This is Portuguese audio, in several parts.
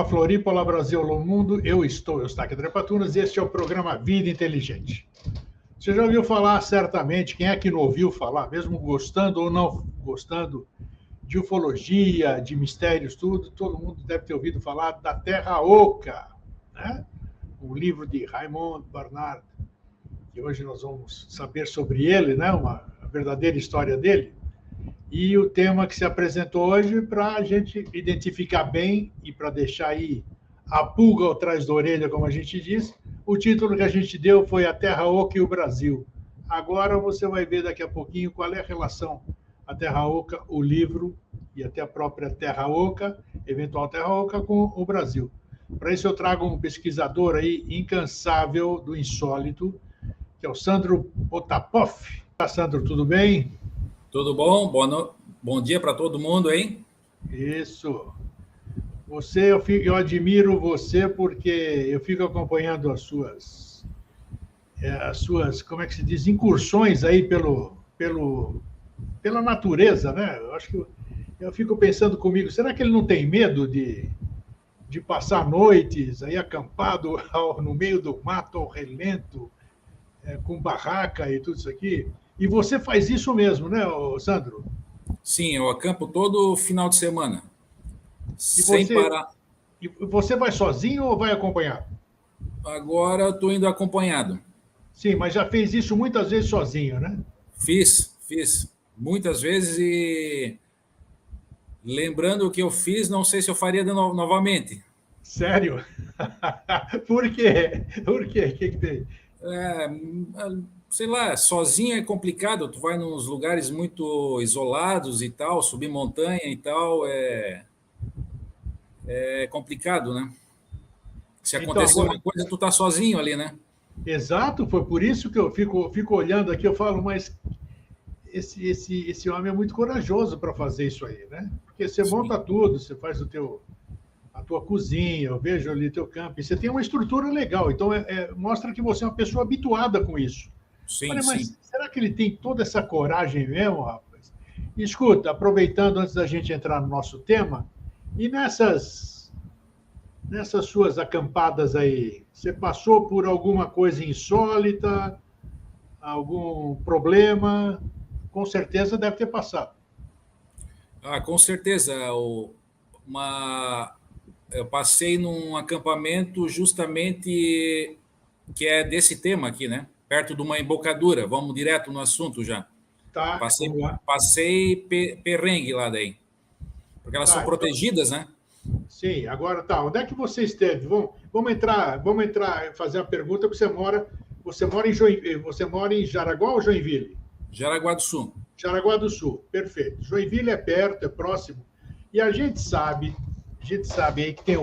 Floripa, olá Brasil, olá mundo. Eu estou, Eustáquio Trepatunas, e este é o programa Vida Inteligente. Você já ouviu falar, certamente, quem é que não ouviu falar, mesmo gostando ou não gostando de ufologia, de mistérios, tudo, todo mundo deve ter ouvido falar da Terra Oca, né? Um livro de Raymond Barnard, que hoje nós vamos saber sobre ele, né? A verdadeira história dele. E o tema que se apresentou hoje para a gente identificar bem e para deixar aí a pulga atrás da orelha, como a gente diz, o título que a gente deu foi A Terra Oca e o Brasil. Agora você vai ver daqui a pouquinho qual é a relação a Terra Oca, o livro e até a própria Terra Oca, eventual Terra Oca, com o Brasil. Para isso eu trago um pesquisador aí incansável do insólito, que é o Sandro Potapoff. Olá, Sandro, tudo bem? Tudo bom? Bom dia para todo mundo, hein? Isso. Eu admiro você porque eu fico acompanhando as suas, como é que se diz, incursões aí pela natureza, né? Eu acho que eu fico pensando comigo, será que ele não tem medo de passar noites aí acampado no meio do mato ao relento, com barraca e tudo isso aqui? E você faz isso mesmo, né, Sandro? Sim, eu acampo todo final de semana, E sem parar. E você vai sozinho ou vai acompanhado? Agora eu estou indo acompanhado. Sim, mas já fez isso muitas vezes sozinho, né? Fiz muitas vezes e lembrando o que eu fiz, não sei se eu faria novamente. Sério? Por quê? Por quê? O que tem? Sei lá, sozinho é complicado, tu vai nos lugares muito isolados e tal, subir montanha e tal, é complicado, né? Se Então, acontecer agora, uma coisa, tu tá sozinho ali, né? exato, foi por isso que eu fico olhando aqui, eu falo, mas esse homem é muito corajoso para fazer isso aí, né? Porque você Sim. monta tudo, você faz a tua cozinha, eu vejo ali teu campo, e você tem uma estrutura legal, então mostra que você é uma pessoa habituada com isso. Sim, Olha, sim. mas será que ele tem toda essa coragem mesmo, rapaz? E escuta, aproveitando antes da gente entrar no nosso tema, e nessas suas acampadas aí, você passou por alguma coisa insólita, algum problema? Com certeza deve ter passado. Com certeza. Eu passei num acampamento justamente que é desse tema aqui, né? Perto de uma embocadura. Vamos direto no assunto já. Tá, Passei, vamos lá. passei perrengue lá daí. Porque elas são Tá, então, protegidas, né? sim, agora tá. Onde é que você esteve? Vamos entrar, fazer uma pergunta, você mora você mora em Jaraguá ou Joinville? Jaraguá do Sul. Jaraguá do Sul, perfeito. Joinville é perto, é próximo. E a gente sabe aí que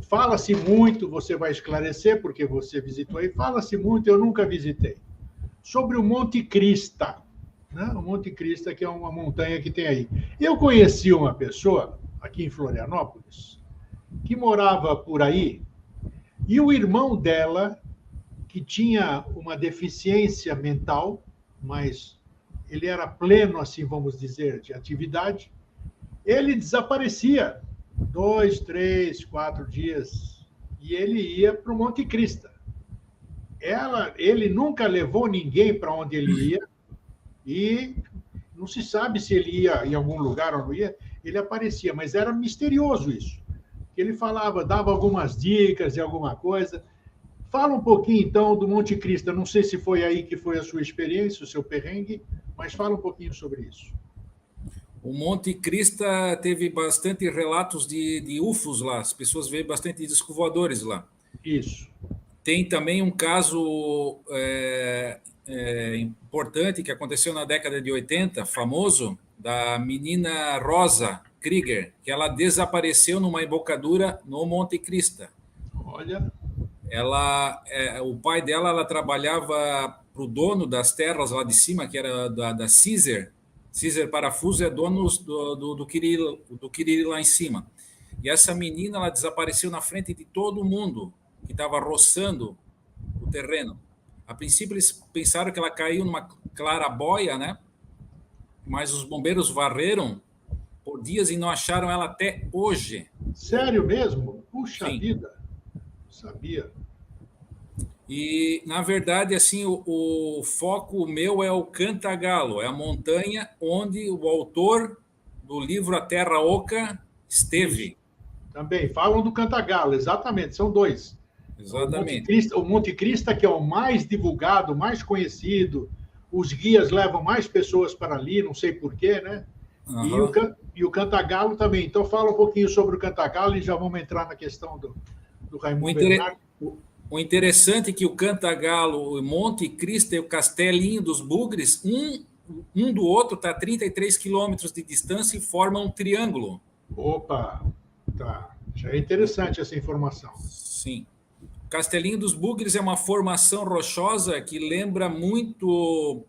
fala-se muito, você vai esclarecer, porque você visitou aí, fala-se muito, eu nunca visitei, sobre o Monte Crista, né? O Monte Crista, que é uma montanha que tem aí. Eu conheci uma pessoa, aqui em Florianópolis, que morava por aí, e o irmão dela, que tinha uma deficiência mental, mas ele era pleno, assim vamos dizer, de atividade, ele desaparecia 2, 3, 4 dias e ele ia para o Monte Crista. Ele nunca levou ninguém para onde ele ia e não se sabe se ele ia em algum lugar ou não ia, ele aparecia, mas era misterioso isso. Ele falava, dava algumas dicas de alguma coisa. Fala um pouquinho, então, do Monte Cristo. Não sei se foi aí que foi a sua experiência, o seu perrengue, mas fala um pouquinho sobre isso. O Monte Crista teve bastante relatos de UFOs lá. As pessoas veem bastante discos voadores lá. Isso. Tem também um caso importante que aconteceu na década de 80, famoso, da menina Rosa Krieger, que ela desapareceu numa embocadura no Monte Crista. Olha. O pai dela, ela trabalhava para o dono das terras lá de cima, que era da Caesar. Caesar Parafuso é dono do Quiriri lá em cima. E essa menina, ela desapareceu na frente de todo mundo que estava roçando o terreno. A princípio, eles pensaram que ela caiu numa clarabóia, né? Mas os bombeiros varreram por dias e não acharam ela até hoje. Sério mesmo? Puxa Sim. vida. Sabia. E, na verdade, assim, o foco meu é o Cantagalo, é a montanha onde o autor do livro A Terra Oca esteve. Isso. Também. Falam do Cantagalo, exatamente. São dois. Exatamente. O Monte Cristo, que é o mais divulgado, mais conhecido. Os guias levam mais pessoas para ali, não sei porquê, né? Uhum. E o Cantagalo também. Então, fala um pouquinho sobre o Cantagalo e já vamos entrar na questão do Raimundo Bernardo. O interessante é que o Cantagalo, o Monte Cristo e o Castelinho dos Bugres, um do outro está a 33 quilômetros de distância e formam um triângulo. Opa, tá. Já é interessante essa informação. Sim. O Castelinho dos Bugres é uma formação rochosa que lembra muito,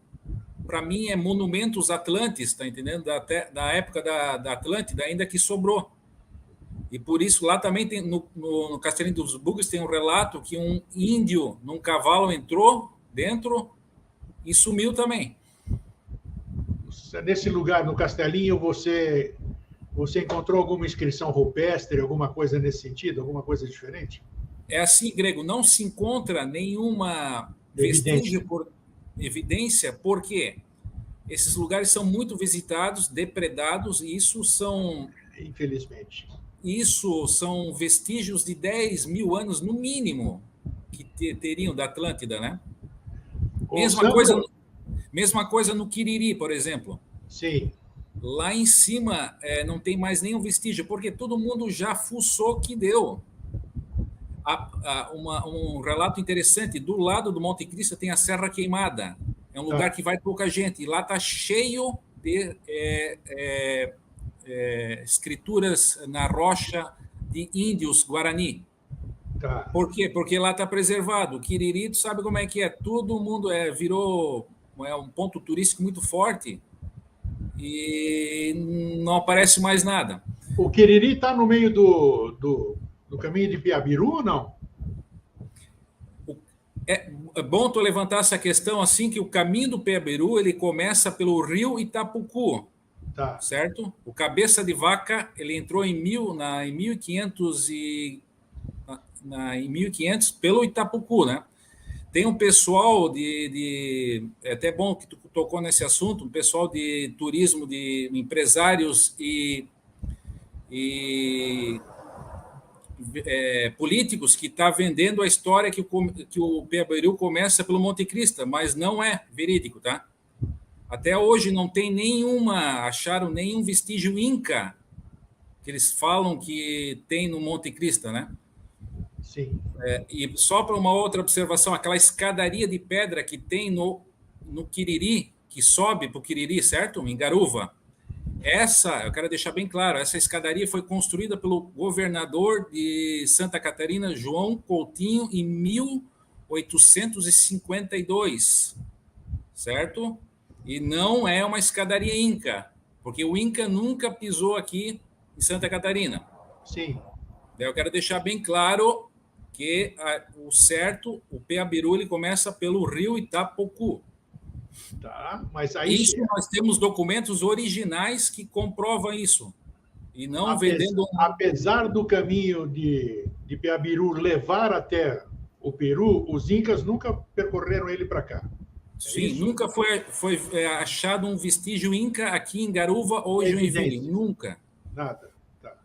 para mim, é monumentos Atlantes, tá entendendo? Da época da Atlântida, ainda que sobrou. E por isso lá também tem, no Castelinho dos Bugres tem um relato que um índio num cavalo entrou dentro e sumiu também. Nesse lugar, no Castelinho, você encontrou alguma inscrição rupestre, alguma coisa nesse sentido, alguma coisa diferente? É assim, Grego, não se encontra nenhuma vestígio por evidência, porque esses lugares são muito visitados, depredados, e isso são... Infelizmente. Isso são vestígios de 10 mil anos, no mínimo, que teriam da Atlântida, né? Mesma coisa no Quiriri, por exemplo. Sim. Lá em cima não tem mais nenhum vestígio, porque todo mundo já fuçou que deu. Um relato interessante, do lado do Monte Cristo tem a Serra Queimada. É um lugar que vai pouca gente. E lá está cheio de escrituras na rocha de índios Guarani. Tá. Por quê? Porque lá está preservado. O Quiriri, tu sabe como é que é? Todo mundo virou um ponto turístico muito forte e não aparece mais nada. O Quiriri está no meio do caminho de Piabiru ou não? É bom tu levantar essa questão assim, que o caminho do Piabiru ele começa pelo rio Itapucu. Tá. Certo? O Cabeça de Vaca, ele entrou em 1500 em 1500 pelo Itapucu, né? Tem um pessoal é até bom que tu tocou nesse assunto, um pessoal de turismo, de empresários e políticos que está vendendo a história que o Piabiru começa pelo Monte Cristo, mas não é verídico, tá? Até hoje não tem acharam nenhum vestígio inca que eles falam que tem no Monte Cristo, né? Sim. E só para uma outra observação, aquela escadaria de pedra que tem no Quiriri, que sobe para o Quiriri, certo? Em Garuva. Eu quero deixar bem claro, essa escadaria foi construída pelo governador de Santa Catarina, João Coutinho, em 1852, certo? E não é uma escadaria inca, porque o Inca nunca pisou aqui em Santa Catarina. Sim. Eu quero deixar bem claro que o Piabiru ele começa pelo rio Itapucu. Tá, mas aí... Isso nós temos documentos originais que comprovam isso. E não vendendo... Apesar do caminho de Piabiru levar até o Peru, os incas nunca percorreram ele para cá. Sim, nunca foi achado um vestígio inca aqui em Garuva ou Joinville. Nunca. Nada. Tá.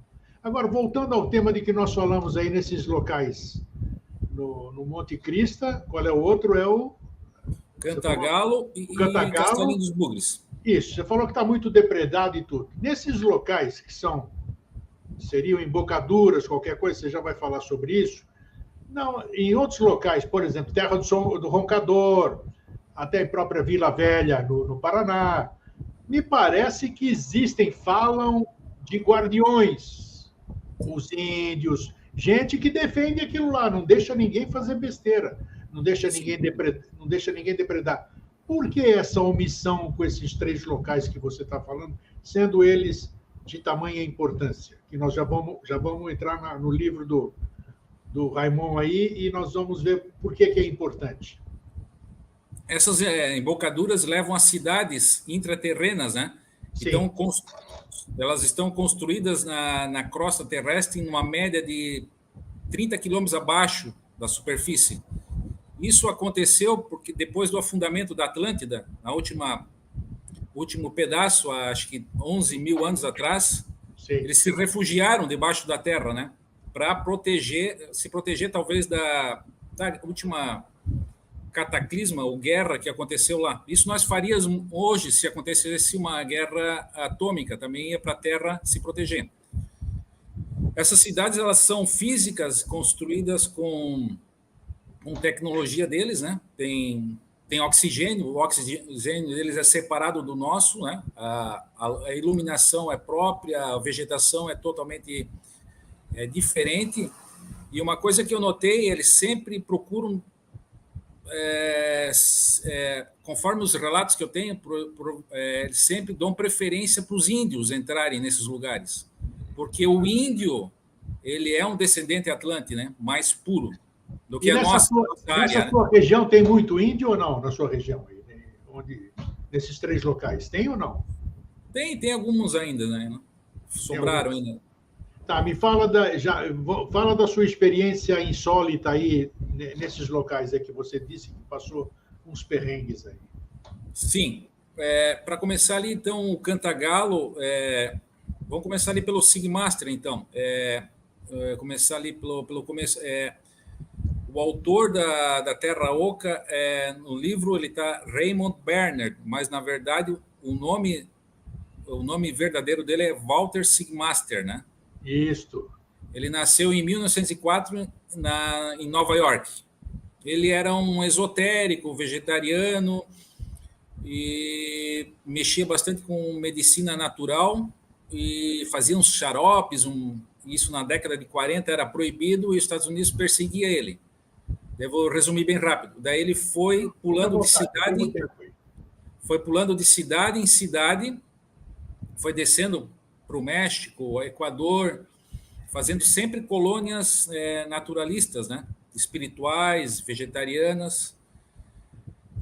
Agora, voltando ao tema de que nós falamos aí nesses locais, no Monte Cristo, qual é o outro? É o Cantagalo e Castelinho dos Bugres. Isso, você falou que está muito depredado e tudo. Nesses locais que seriam embocaduras, qualquer coisa, você já vai falar sobre isso. Não, em outros locais, por exemplo, Terra do Roncador, até a própria Vila Velha, no Paraná, me parece que falam de guardiões, os índios, gente que defende aquilo lá, não deixa ninguém fazer besteira, não deixa ninguém depredar. Por que essa omissão com esses 3 locais que você está falando, sendo eles de tamanha importância? Que nós já vamos entrar no livro do Raimon aí e nós vamos ver por que é importante. Essas embocaduras levam a cidades intraterrenas, né? Então, elas estão construídas na crosta terrestre em uma média de 30 quilômetros abaixo da superfície. Isso aconteceu porque depois do afundamento da Atlântida, na último pedaço, acho que 11 mil anos atrás, eles se refugiaram debaixo da terra, né? Para se proteger talvez da última cataclisma ou guerra que aconteceu lá. Isso nós faríamos hoje se acontecesse uma guerra atômica, também ia para a Terra se proteger. Essas cidades, elas são físicas, construídas com tecnologia deles, né? Tem oxigênio, o oxigênio deles é separado do nosso, né? A iluminação é própria, a vegetação é totalmente diferente. E uma coisa que eu notei, eles sempre procuram, conforme os relatos que eu tenho, eles sempre dão preferência para os índios entrarem nesses lugares, porque o índio, ele é um descendente atlante, né? Mais puro do que a nossa área. Nessa sua região tem muito índio ou não? Na sua região, nesses 3 locais, tem ou não? Tem alguns ainda, né? Sobraram ainda. Tá, me fala fala da sua experiência insólita aí nesses locais aí que você disse que passou uns perrengues aí. Sim. Para começar ali, então, o Cantagalo, vamos começar ali pelo Sigmaster, então. Começar ali pelo começo. O autor da Terra Oca, no livro, ele está Raymond Bernard, mas, na verdade, o nome verdadeiro dele é Walter Sigmaster, né? Isso. Ele nasceu em 1904 em Nova York. Ele era um esotérico, vegetariano, e mexia bastante com medicina natural e fazia uns xaropes. Isso na década de 40 era proibido e os Estados Unidos perseguia ele. Eu vou resumir bem rápido. Daí ele foi pulando de cidade em cidade, foi descendo para o México, Equador, fazendo sempre colônias naturalistas, né? Espirituais, vegetarianas.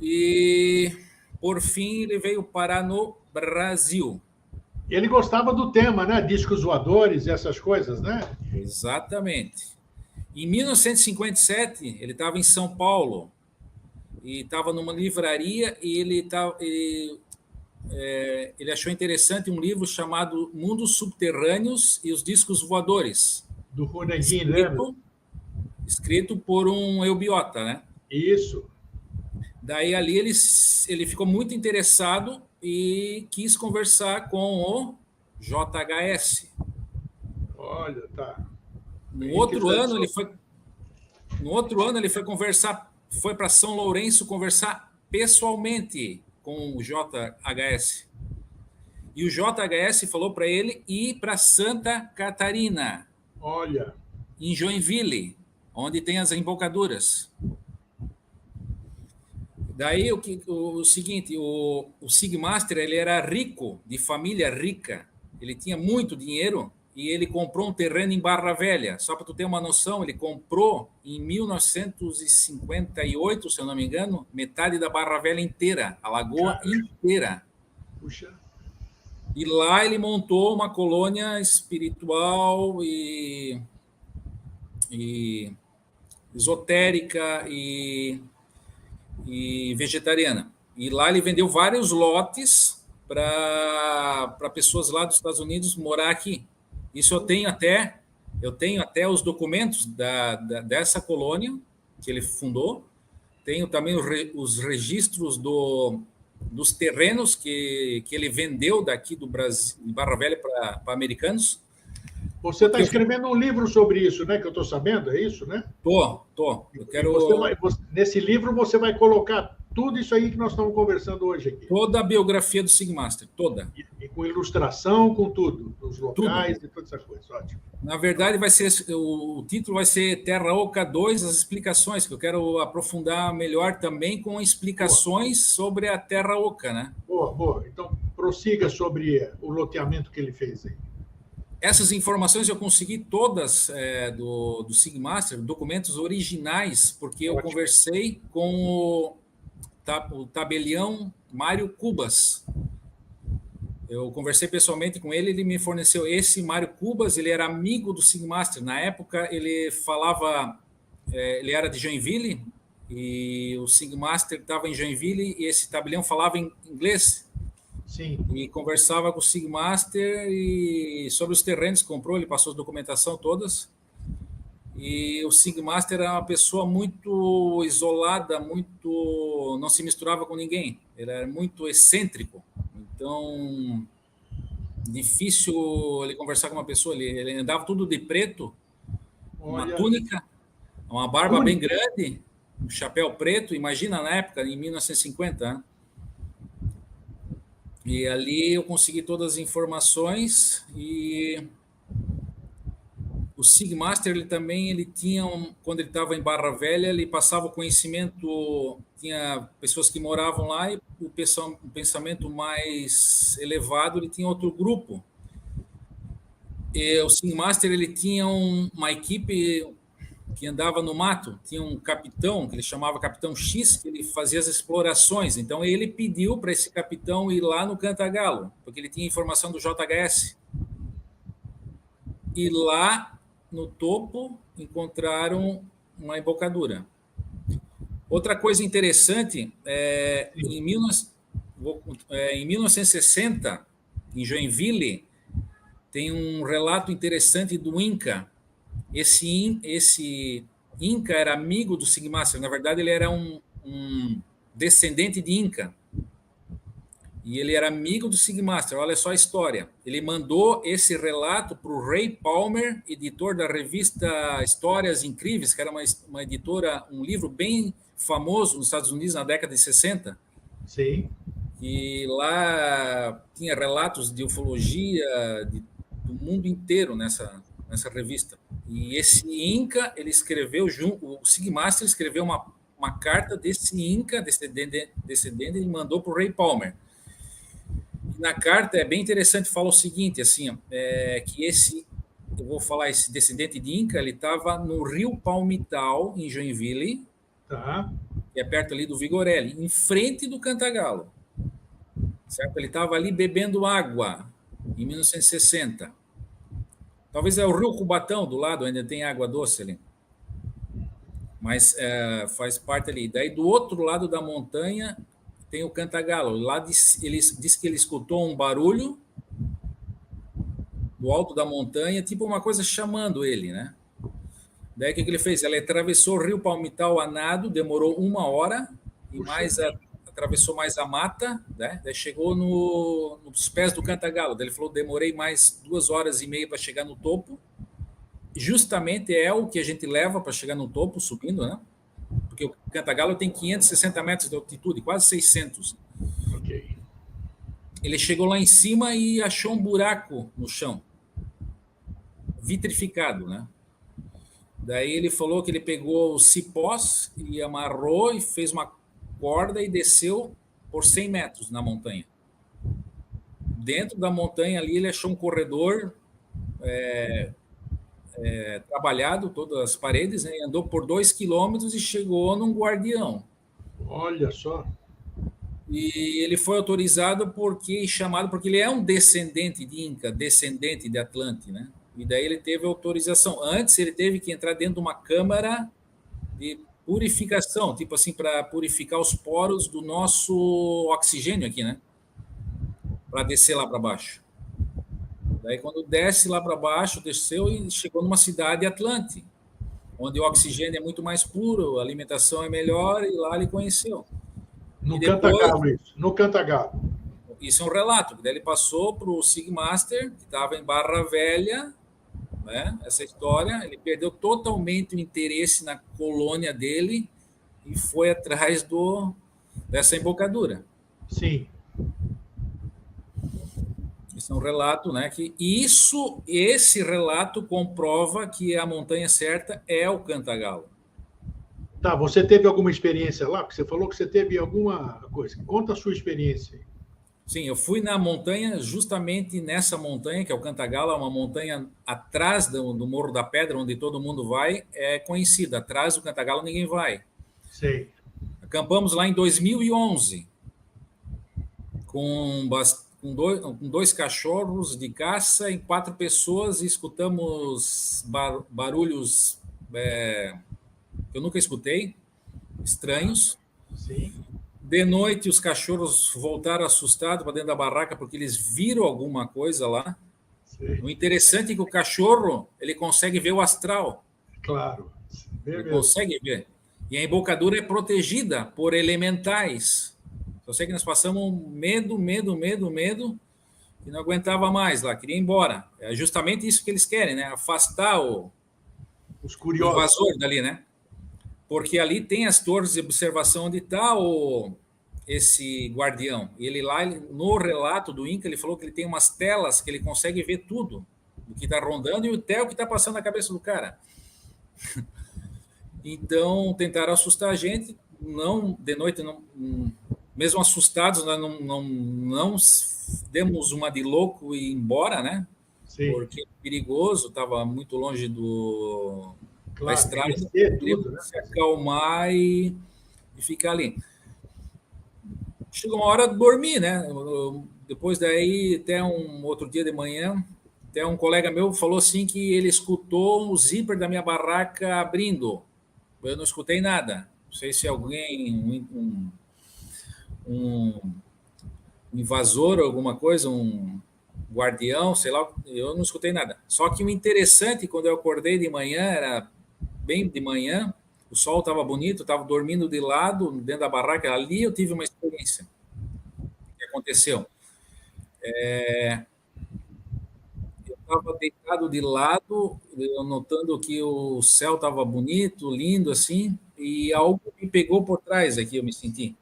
E, por fim, ele veio parar no Brasil. Ele gostava do tema, né? Discos voadores e essas coisas, né? Exatamente. Em 1957, ele estava em São Paulo e estava numa livraria e ele achou interessante um livro chamado Mundos Subterrâneos e os Discos Voadores. Do Runeguin, lembra? Escrito por um eubiota, né? Isso. Daí ali ele ficou muito interessado e quis conversar com o JHS. Olha, tá. No outro ano ele foi conversar, foi para São Lourenço conversar pessoalmente com o JHS. E o JHS falou para ele ir para Santa Catarina. Olha. Em Joinville, onde tem as embocaduras. Daí o seguinte, o Sigmaster, ele era rico, de família rica. Ele tinha muito dinheiro e ele comprou um terreno em Barra Velha. Só para tu ter uma noção, ele comprou em 1958, se eu não me engano, metade da Barra Velha inteira, a lagoa inteira. Puxa. E lá ele montou uma colônia espiritual e esotérica e vegetariana. E lá ele vendeu vários lotes para pessoas lá dos Estados Unidos morar aqui. Isso eu tenho até os documentos dessa colônia que ele fundou. Tenho também os registros dos terrenos que ele vendeu daqui do Brasil, de Barra Velha, para americanos. Você está escrevendo um livro sobre isso, né? Que eu estou sabendo, é isso, né? Tô. Eu quero. Nesse livro você vai colocar tudo isso aí que nós estamos conversando hoje aqui. Toda a biografia do Sigmaster, toda. E com ilustração, com tudo, os locais e todas essas coisas. Ótimo. Na verdade, o título vai ser Terra Oca 2, as explicações, que eu quero aprofundar melhor também com explicações sobre a Terra Oca, né? Boa. Então, prossiga sobre o loteamento que ele fez aí. Essas informações eu consegui todas do Sigmaster, documentos originais, porque eu conversei com o tabelião Mário Cubas. Eu conversei pessoalmente com ele, ele me forneceu esse Mário Cubas, ele era amigo do Sigmaster. Na época, ele falava, ele era de Joinville, e o Sigmaster estava em Joinville, e esse tabelião falava em inglês. Sim. E conversava com o Sigmaster e sobre os terrenos que comprou, ele passou a documentação todas. E o Sigmaster era uma pessoa muito isolada, muito não se misturava com ninguém. Ele era muito excêntrico. Então, difícil ele conversar com uma pessoa. Ele andava tudo de preto, uma túnica, uma barba bem grande, um chapéu preto. Imagina na época, em 1950, né? E ali eu consegui todas as informações e o Sigmaster ele tinha quando ele estava em Barra Velha, ele passava o conhecimento, tinha pessoas que moravam lá e o pensamento mais elevado ele tinha outro grupo. E o Sigmaster ele tinha uma equipe que andava no mato, tinha um capitão, que ele chamava Capitão X, que ele fazia as explorações. Então, ele pediu para esse capitão ir lá no Cantagalo, porque ele tinha informação do JHS. E lá, no topo, encontraram uma embocadura. Outra coisa interessante, em 1960, em Joinville, tem um relato interessante do Inca. Esse Inca era amigo do Sigmaster. Na verdade, ele era um descendente de Inca. E ele era amigo do Sigmaster. Olha só a história. Ele mandou esse relato para o Ray Palmer, editor da revista Histórias Incríveis, que era uma editora, um livro bem famoso nos Estados Unidos na década de 60. Sim. E lá tinha relatos de ufologia do mundo inteiro nessa revista. E esse Inca, ele escreveu, o Sigmaster escreveu uma carta desse Inca, descendente, e mandou para o Ray Palmer. E na carta é bem interessante, fala o seguinte, assim, que eu vou falar, esse descendente de Inca, ele estava no Rio Palmital, em Joinville, que é perto ali do Vigorelli, em frente do Cantagalo. Certo? Ele estava ali bebendo água, em 1960. Talvez é o Rio Cubatão do lado, ainda tem água doce ali. Mas faz parte ali. Daí, do outro lado da montanha, tem o Cantagalo. Lá ele diz que ele escutou um barulho do alto da montanha, tipo uma coisa chamando ele, né? Daí, o que ele fez? Ele atravessou o Rio Palmital a nado, demorou 1 hora, e atravessou mais a mata, né? Daí chegou nos pés do Cantagalo. Daí ele falou, demorei mais 2 horas e meia para chegar no topo. Justamente é o que a gente leva para chegar no topo, subindo, né? Porque o Cantagalo tem 560 metros de altitude, quase 600. Ok. Ele chegou lá em cima e achou um buraco no chão, vitrificado, né? Daí ele falou que ele pegou os cipós e amarrou e fez uma corda e desceu por 100 metros na montanha. Dentro da montanha ali ele achou um corredor trabalhado, todas as paredes, né? Andou por 2 quilômetros e chegou num guardião. Olha só. E ele foi autorizado porque ele é um descendente de Inca, descendente de Atlante, né? E daí ele teve autorização. Antes ele teve que entrar dentro de uma câmara de purificação, tipo assim, para purificar os poros do nosso oxigênio aqui, né? Para descer lá para baixo. Daí, quando desce lá para baixo, desceu e chegou numa cidade Atlante, onde o oxigênio é muito mais puro, a alimentação é melhor, e lá ele conheceu. No Cantagalo, isso. No Cantagalo. Isso é um relato. Daí ele passou para o Sigmaster, que estava em Barra Velha, né? Essa história. Ele perdeu totalmente o interesse na colônia dele e foi atrás dessa embocadura. Sim. Isso é um relato, né? Que esse relato comprova que a montanha certa é o Cantagalo. Tá, você teve alguma experiência lá? Porque você falou que você teve alguma coisa. Conta a sua experiência. Sim, eu fui na montanha, justamente nessa montanha, que é o Cantagalo, uma montanha atrás do Morro da Pedra, onde todo mundo vai, é conhecida. Atrás do Cantagalo ninguém vai. Sei. Acampamos lá em 2011, com com dois cachorros de caça em 4 pessoas e escutamos barulhos que eu nunca escutei, estranhos. Sim. De noite, os cachorros voltaram assustados para dentro da barraca porque eles viram alguma coisa lá. Sim. O interessante é que o cachorro ele consegue ver o astral. Claro. Ele consegue ver. E a embocadura é protegida por elementais. Eu sei que nós passamos medo, e não aguentava mais lá, queria ir embora. É justamente isso que eles querem, né? Afastar os o curiosos. invasor dali, né? Porque ali tem as torres de observação onde está esse guardião. E ele lá, no relato do Inca, ele falou que ele tem umas telas que ele consegue ver tudo, o que está rondando e até o que está passando na cabeça do cara. Então, tentaram assustar a gente, não, de noite, não, mesmo assustados, nós não demos uma de louco e ir embora, né? Sim. Porque é perigoso, estava muito longe da estrada, tudo, né? Se acalmar e ficar ali. Chegou uma hora de dormir, né? Depois daí, até um outro dia de manhã, até um colega meu falou assim que ele escutou o zíper da minha barraca abrindo. Eu não escutei nada. Não sei se alguém, um invasor ou alguma coisa, um guardião, sei lá, eu não escutei nada. Só que o interessante, quando eu acordei de manhã, era bem de manhã, o sol estava bonito, estava dormindo de lado, dentro da barraca, ali eu tive uma experiência. O que aconteceu? Eu estava deitado de lado, notando que o céu estava bonito, lindo, assim, e algo me pegou por trás aqui, eu me senti.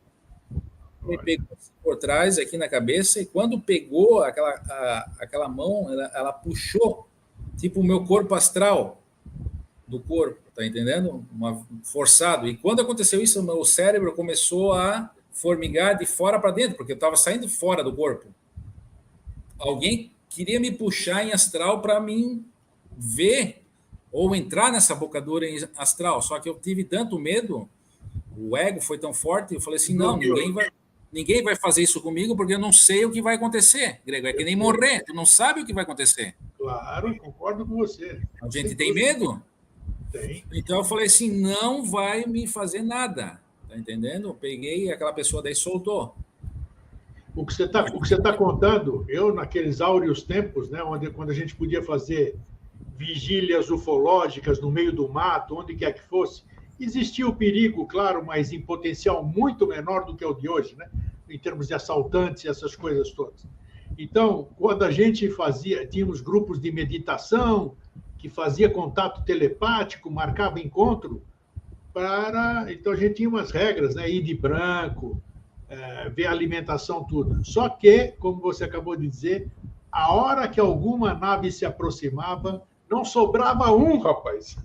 Me pegou por trás, aqui na cabeça, e quando pegou aquela mão, ela puxou, tipo, o meu corpo astral do corpo, tá entendendo? Forçado. E quando aconteceu isso, o meu cérebro começou a formigar de fora para dentro, porque eu estava saindo fora do corpo. Alguém queria me puxar em astral para mim ver ou entrar nessa bocadura em astral, só que eu tive tanto medo, o ego foi tão forte, eu falei assim, não, ninguém vai fazer isso comigo porque eu não sei o que vai acontecer, Grego, é que nem morrer, tu não sabe o que vai acontecer. Claro, concordo com você. A gente tem medo? Tem. Então eu falei assim, não vai me fazer nada, tá entendendo? Eu peguei, aquela pessoa daí soltou. O que você está contando, eu naqueles áureos tempos, né, quando a gente podia fazer vigílias ufológicas no meio do mato, onde quer que fosse, existia o perigo, claro, mas em potencial muito menor do que o de hoje, né, em termos de assaltantes e essas coisas todas. Então, quando a gente tínhamos grupos de meditação, que fazia contato telepático, marcava encontro, então a gente tinha umas regras, né, ir de branco, ver a alimentação, tudo. Só que, como você acabou de dizer, a hora que alguma nave se aproximava, não sobrava um, rapaz.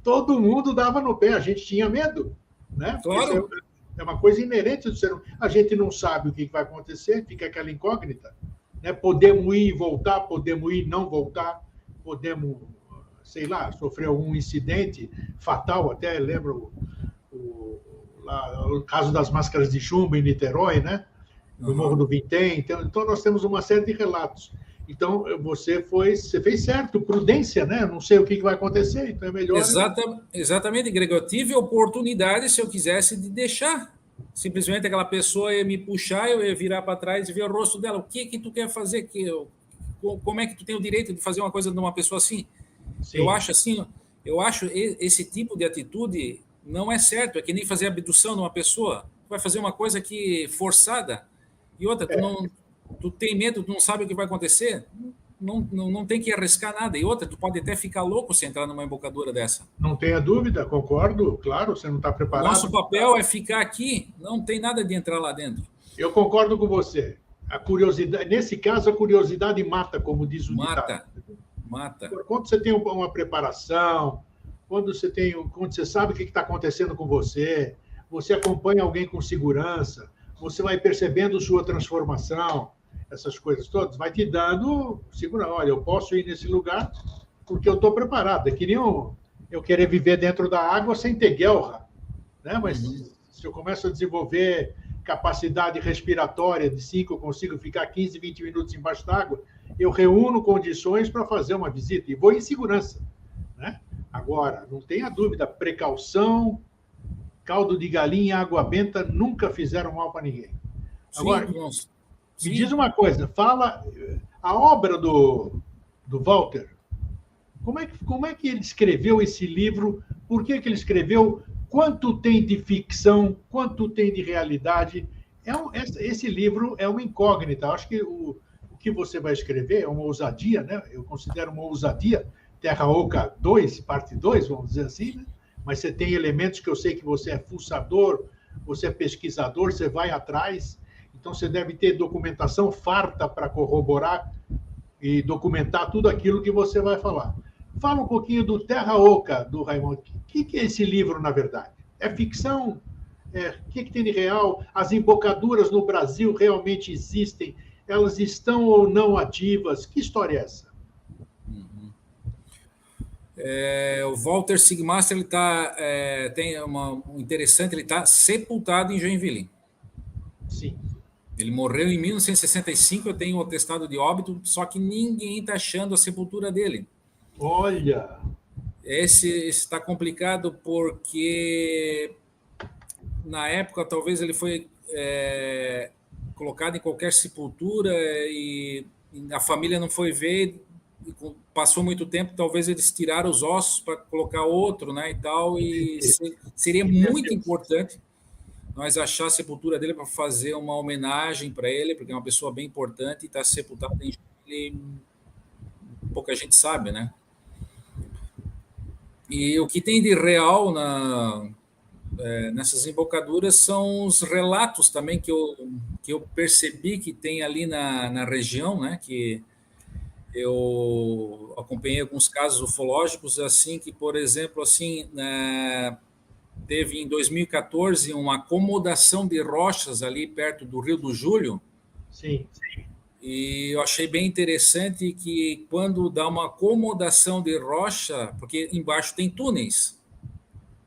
Todo mundo dava no pé, a gente tinha medo, né? Claro. É uma coisa inerente do ser humano. A gente não sabe o que vai acontecer, fica aquela incógnita, né? Podemos ir e voltar, podemos ir e não voltar, podemos, sei lá, sofrer algum incidente fatal, até lembro o caso das máscaras de chumbo em Niterói, né? No Morro do Vintém. Então, nós temos uma série de relatos. Então, você fez certo, prudência, né? Não sei o que vai acontecer, então é melhor... Exatamente, Grego. Eu tive oportunidade, se eu quisesse, de deixar. Simplesmente aquela pessoa ia me puxar, eu ia virar para trás e ver o rosto dela. O que tu quer fazer? Como é que tu tem o direito de fazer uma coisa de uma pessoa assim? Sim. Eu acho esse tipo de atitude não é certo. É que nem fazer abdução de uma pessoa. Tu vai fazer uma coisa que forçada. E outra, tu tem medo, tu não sabe o que vai acontecer, não tem que arriscar nada. E outra, tu pode até ficar louco se entrar numa embocadura dessa. Não tenha dúvida, concordo, claro, você não está preparado. Nosso papel é ficar aqui, não tem nada de entrar lá dentro. Eu concordo com você. A curiosidade, nesse caso, a curiosidade mata, como diz o ditado. Mata. Quando você tem uma preparação, quando você sabe o que está acontecendo com você, você acompanha alguém com segurança, você vai percebendo sua transformação, essas coisas todas, vai te dando segurança. Olha, eu posso ir nesse lugar porque eu estou preparado. É que nem eu querer viver dentro da água sem ter guelra, né? Mas se eu começo a desenvolver capacidade respiratória de 5, eu consigo ficar 15, 20 minutos embaixo d'água, eu reúno condições para fazer uma visita e vou em segurança, né? Agora, não tenha dúvida, precaução, caldo de galinha, água benta nunca fizeram mal para ninguém. Agora, me diz uma coisa, fala a obra do Walter, como é que ele escreveu esse livro? Por que ele escreveu? Quanto tem de ficção? Quanto tem de realidade? Esse livro é uma incógnita. Acho que o que você vai escrever é uma ousadia, né? Eu considero uma ousadia. Terra Oca 2, parte 2, vamos dizer assim, né? Mas você tem elementos que eu sei que você é fuçador, você é pesquisador, você vai atrás. Então, você deve ter documentação farta para corroborar e documentar tudo aquilo que você vai falar. Fala um pouquinho do Terra Oca, do Raimundo. O que é esse livro, na verdade? É ficção? O que tem de real? As embocaduras no Brasil realmente existem? Elas estão ou não ativas? Que história é essa? O Walter Sigmaster, ele tem um interessante, ele está sepultado em Joinville. Sim. Ele morreu em 1965, eu tenho o atestado de óbito, só que ninguém está achando a sepultura dele. Olha! Esse está complicado porque, na época, talvez ele foi colocado em qualquer sepultura e a família não foi ver, passou muito tempo, talvez eles tiraram os ossos para colocar outro, né, e tal, e seria muito importante nós achar a sepultura dele para fazer uma homenagem para ele, porque é uma pessoa bem importante e está sepultado em Joinville, pouca gente sabe, né? E o que tem de real nessas embocaduras são os relatos também que eu percebi que tem ali na região, né? Que eu acompanhei alguns casos ufológicos, assim, que, por exemplo, assim, teve em 2014 uma acomodação de rochas ali perto do Rio do Júlio. Sim. E eu achei bem interessante que quando dá uma acomodação de rocha, porque embaixo tem túneis,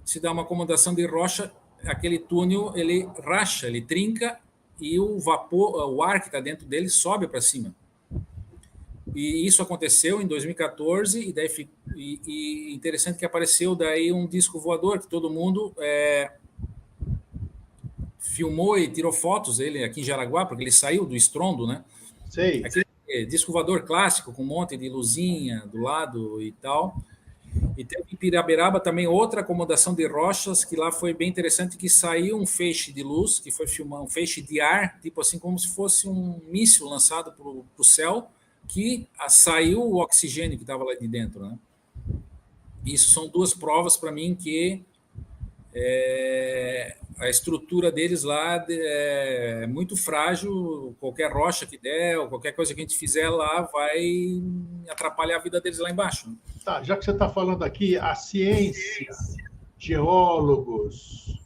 se dá uma acomodação de rocha, aquele túnel ele racha, ele trinca e o vapor, o ar que está dentro dele sobe para cima. E isso aconteceu em 2014 e interessante que apareceu daí um disco voador que todo mundo filmou e tirou fotos dele aqui em Jaraguá, porque ele saiu do estrondo, né? Sei. Aquele disco voador clássico, com um monte de luzinha do lado e tal. E teve em Piraberaba também outra acomodação de rochas, que lá foi bem interessante, que saiu um feixe de luz, que foi filmar um feixe de ar, tipo assim, como se fosse um míssil lançado para o céu, que saiu o oxigênio que estava lá de dentro, né? Isso são duas provas para mim que a estrutura deles lá é muito frágil, qualquer rocha que der, ou qualquer coisa que a gente fizer lá vai atrapalhar a vida deles lá embaixo. Tá, já que você está falando aqui, a ciência, geólogos,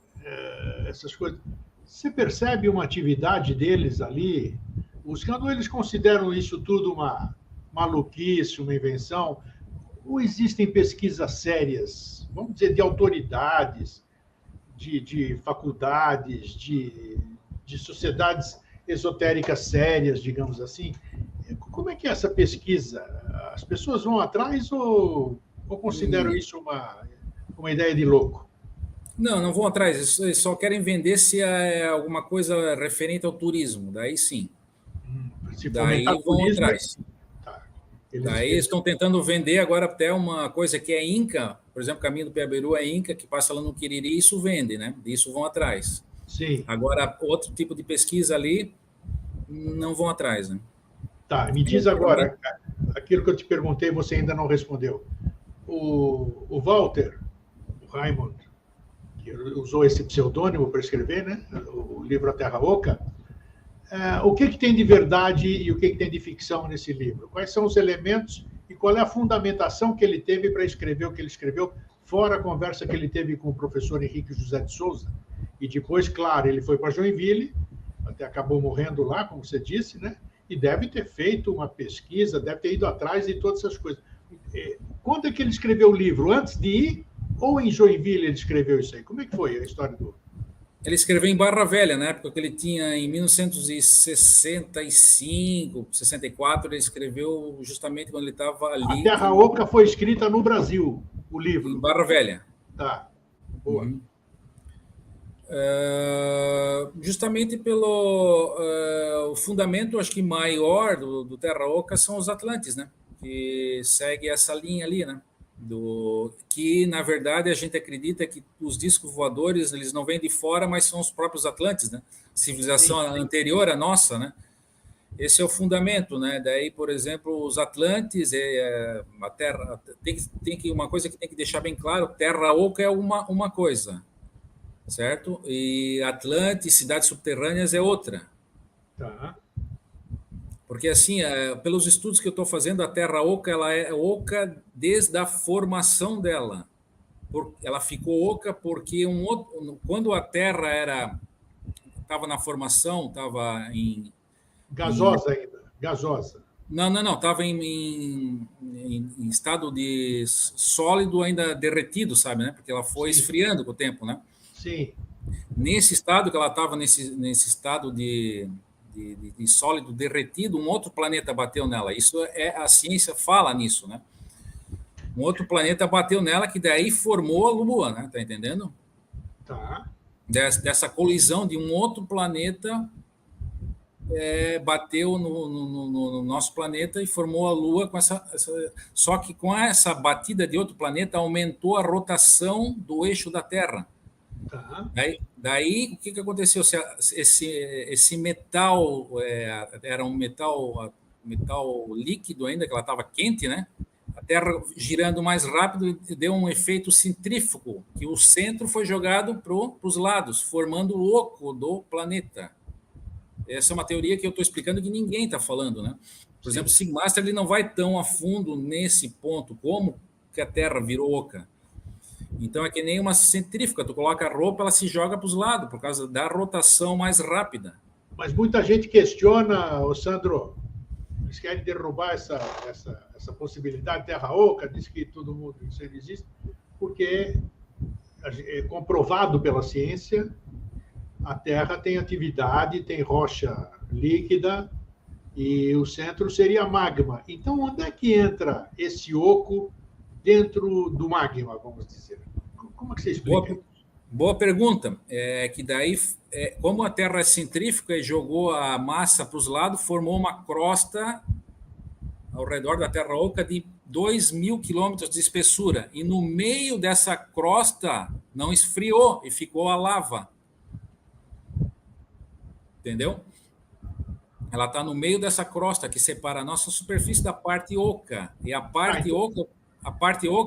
essas coisas, você percebe uma atividade deles ali? Quando eles consideram isso tudo uma maluquice, uma invenção, ou existem pesquisas sérias, vamos dizer, de autoridades, de faculdades, de sociedades esotéricas sérias, digamos assim? Como é que é essa pesquisa? As pessoas vão atrás ou consideram isso uma ideia de louco? Não vão atrás, eles só querem vender se é alguma coisa referente ao turismo, daí sim. Daí vão turismo, atrás. Tá. Daí eles estão tentando vender agora até uma coisa que é Inca, por exemplo, Caminho do Piabiru é Inca, que passa lá no Quiriri, isso vende, né? Disso vão atrás. Sim. Agora, outro tipo de pesquisa ali, não vão atrás, né? Tá, me diz agora, aquilo que eu te perguntei, você ainda não respondeu. O Walter, o Raimund, que usou esse pseudônimo para escrever, né? O livro A Terra Oca, o que tem de verdade e o que tem de ficção nesse livro? Quais são os elementos e qual é a fundamentação que ele teve para escrever o que ele escreveu, fora a conversa que ele teve com o professor Henrique José de Souza? E depois, claro, ele foi para Joinville, até acabou morrendo lá, como você disse, né? E deve ter feito uma pesquisa, deve ter ido atrás de todas essas coisas. Quando é que ele escreveu o livro? Antes de ir ou em Joinville ele escreveu isso aí? Como é que foi a história do... Ele escreveu em Barra Velha, na época que ele tinha, em 1965, 64, ele escreveu justamente quando ele estava A ali Terra Oca foi escrita no Brasil, o em livro. Barra Velha. Tá, boa. Uhum. Justamente pelo o fundamento, acho que maior do Terra Oca são os Atlantes, né? Que segue essa linha ali, né? Que, na verdade, a gente acredita que os discos voadores eles não vêm de fora, mas são os próprios Atlantes, né? Civilização anterior à nossa, né? Esse é o fundamento, né? Daí, por exemplo, os Atlantes, a Terra tem que uma coisa que tem que deixar bem claro: Terra Oca é uma coisa, certo? E Atlantes, cidades subterrâneas é outra. Tá. Porque, assim, pelos estudos que eu estou fazendo, a Terra Oca ela é oca desde a formação dela. Ela ficou oca porque quando a Terra estava na formação, estava gasosa ainda, gasosa. Não, estava em estado de sólido ainda derretido, sabe, né? Porque ela foi esfriando com o tempo, né? Sim. Nesse estado que ela estava, nesse estado de sólido derretido, um outro planeta bateu nela. Isso a ciência fala nisso, né? Um outro planeta bateu nela que daí formou a Lua, né? Tá entendendo? Tá. Dessa colisão de um outro planeta bateu no nosso planeta e formou a Lua com só que com essa batida de outro planeta aumentou a rotação do eixo da Terra. Tá. Daí o que aconteceu? Esse metal era um metal líquido ainda, que ela estava quente, né? A Terra girando mais rápido deu um efeito centrífugo, que o centro foi jogado para os lados, formando o oco do planeta. Essa é uma teoria que eu estou explicando que ninguém está falando, né? Por exemplo, o Sigmaster ele não vai tão a fundo nesse ponto, como que a Terra virou oca. Então é que nem uma centrífuga, tu coloca a roupa, ela se joga para os lados, por causa da rotação mais rápida. Mas muita gente questiona, Sandro, eles querem derrubar essa possibilidade de Terra Oca, diz que todo mundo isso existe, porque é comprovado pela ciência, a Terra tem atividade, tem rocha líquida e o centro seria magma. Então, onde é que entra esse oco dentro do magma, vamos dizer? Como é que você explica? Boa pergunta. Que daí, como a Terra é centrífuga e jogou a massa para os lados, formou uma crosta ao redor da Terra Oca de 2.000 quilômetros de espessura. E no meio dessa crosta não esfriou e ficou a lava. Entendeu? Ela está no meio dessa crosta que separa a nossa superfície da parte oca. E a parte oca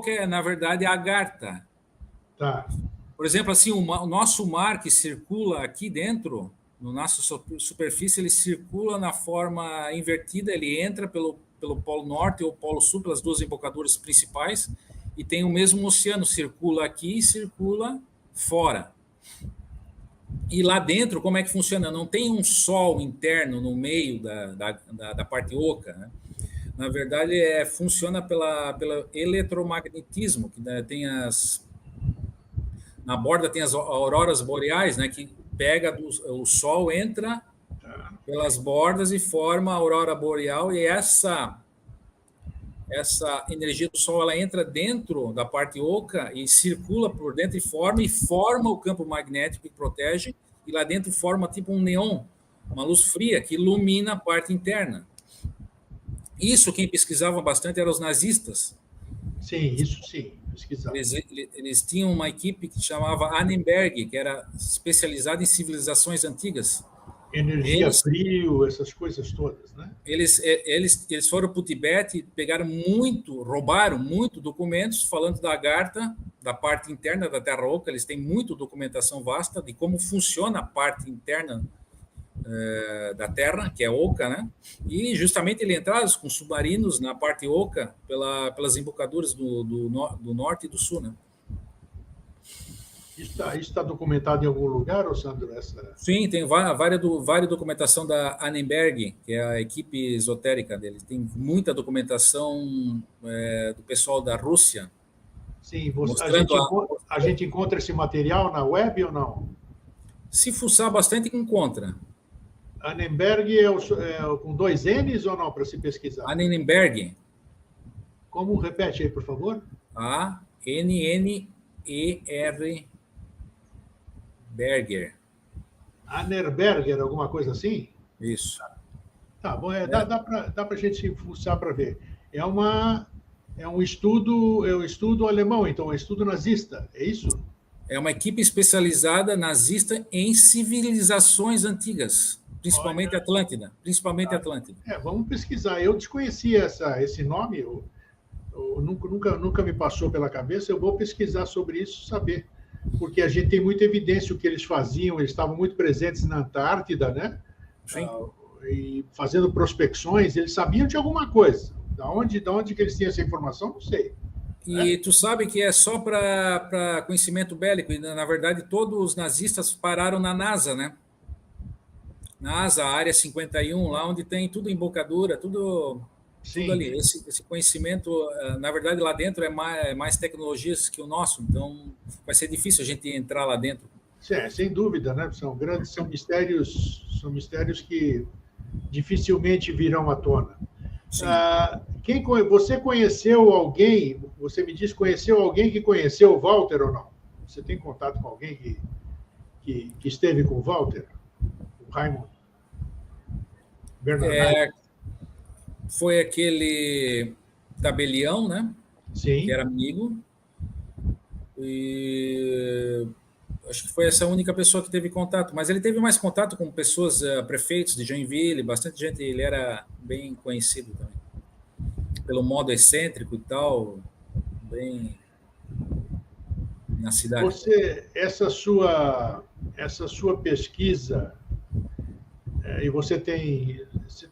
é, na verdade, a agartha. Tá. Por exemplo, assim, o nosso mar que circula aqui dentro, no nossa superfície, ele circula na forma invertida, ele entra pelo Polo Norte ou Polo Sul, pelas duas embocaduras principais, e tem o mesmo oceano, circula aqui e circula fora. E lá dentro, como é que funciona? Não tem um sol interno no meio da parte oca, né? Na verdade, funciona pelo eletromagnetismo, que tem na borda tem as auroras boreais, né? Que pega o sol, entra pelas bordas e forma a aurora boreal, e essa energia do sol ela entra dentro da parte oca e circula por dentro e forma o campo magnético que protege, e lá dentro forma tipo um neon, uma luz fria que ilumina a parte interna. Isso quem pesquisava bastante eram os nazistas. Sim, isso sim, pesquisava. Eles tinham uma equipe que chamava Annenberg, que era especializada em civilizações antigas. Energia, frio, essas coisas todas, né? Eles foram para o Tibete, roubaram muito documentos falando da agartha, da parte interna da Terra Oca. Eles têm muita documentação vasta de como funciona a parte interna da Terra, que é oca, né? E justamente ele entraram com submarinos na parte oca pelas embocaduras do norte e do sul, né? Isso está documentado em algum lugar, Sandro? Sim, tem várias documentação da Annenberg, que é a equipe esotérica deles. Tem muita documentação do pessoal da Rússia. Sim, a gente encontra esse material na web ou não? Se fuçar bastante, encontra. Annenberg com 2 N's ou não, para se pesquisar? Annenberg. Como? Repete aí, por favor. A-N-N-E-R Berger. Annerberger, alguma coisa assim? Isso. Tá bom, dá para a gente fuçar para ver. É um estudo alemão, então, é um estudo nazista, é isso? É uma equipe especializada nazista em civilizações antigas, principalmente Atlântida. Vamos pesquisar. Eu desconhecia esse nome, eu nunca me passou pela cabeça. Eu vou pesquisar sobre isso, saber. Porque a gente tem muita evidência do que eles faziam, eles estavam muito presentes na Antártida, né? Sim. E fazendo prospecções, eles sabiam de alguma coisa. Da onde que eles tinham essa informação, não sei. E tu sabe que é só para conhecimento bélico, e na verdade todos os nazistas pararam na NASA, né? NASA, Área 51, lá onde tem tudo embocadura, tudo ali. Esse conhecimento, na verdade, lá dentro é mais tecnologias que o nosso, então vai ser difícil a gente entrar lá dentro. Sem dúvida, né? São mistérios que dificilmente virão à tona. Você conheceu alguém? Você me disse, conheceu alguém que conheceu o Walter ou não? Você tem contato com alguém que esteve com o Walter? O Raymond Bernard? Foi aquele tabelião, né? Sim. Que era amigo. E acho que foi essa única pessoa que teve contato. Mas ele teve mais contato com pessoas, prefeitos de Joinville, bastante gente. Ele era bem conhecido também. Pelo modo excêntrico e tal, bem na cidade. Essa sua pesquisa, e você tem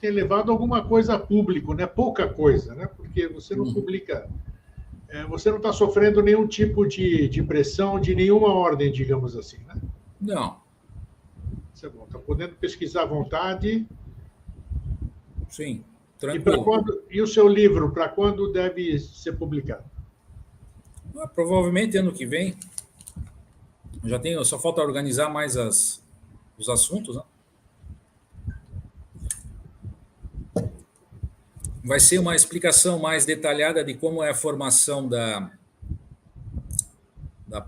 levado alguma coisa a público, né? Pouca coisa, né? Porque você não publica, você não está sofrendo nenhum tipo de pressão de nenhuma ordem, digamos assim, né? Não. Isso é bom. Está podendo pesquisar à vontade. Sim. Tranquilo. E o seu livro, para quando deve ser publicado? Provavelmente ano que vem. Só falta organizar mais os assuntos, né? Vai ser uma explicação mais detalhada de como é a formação da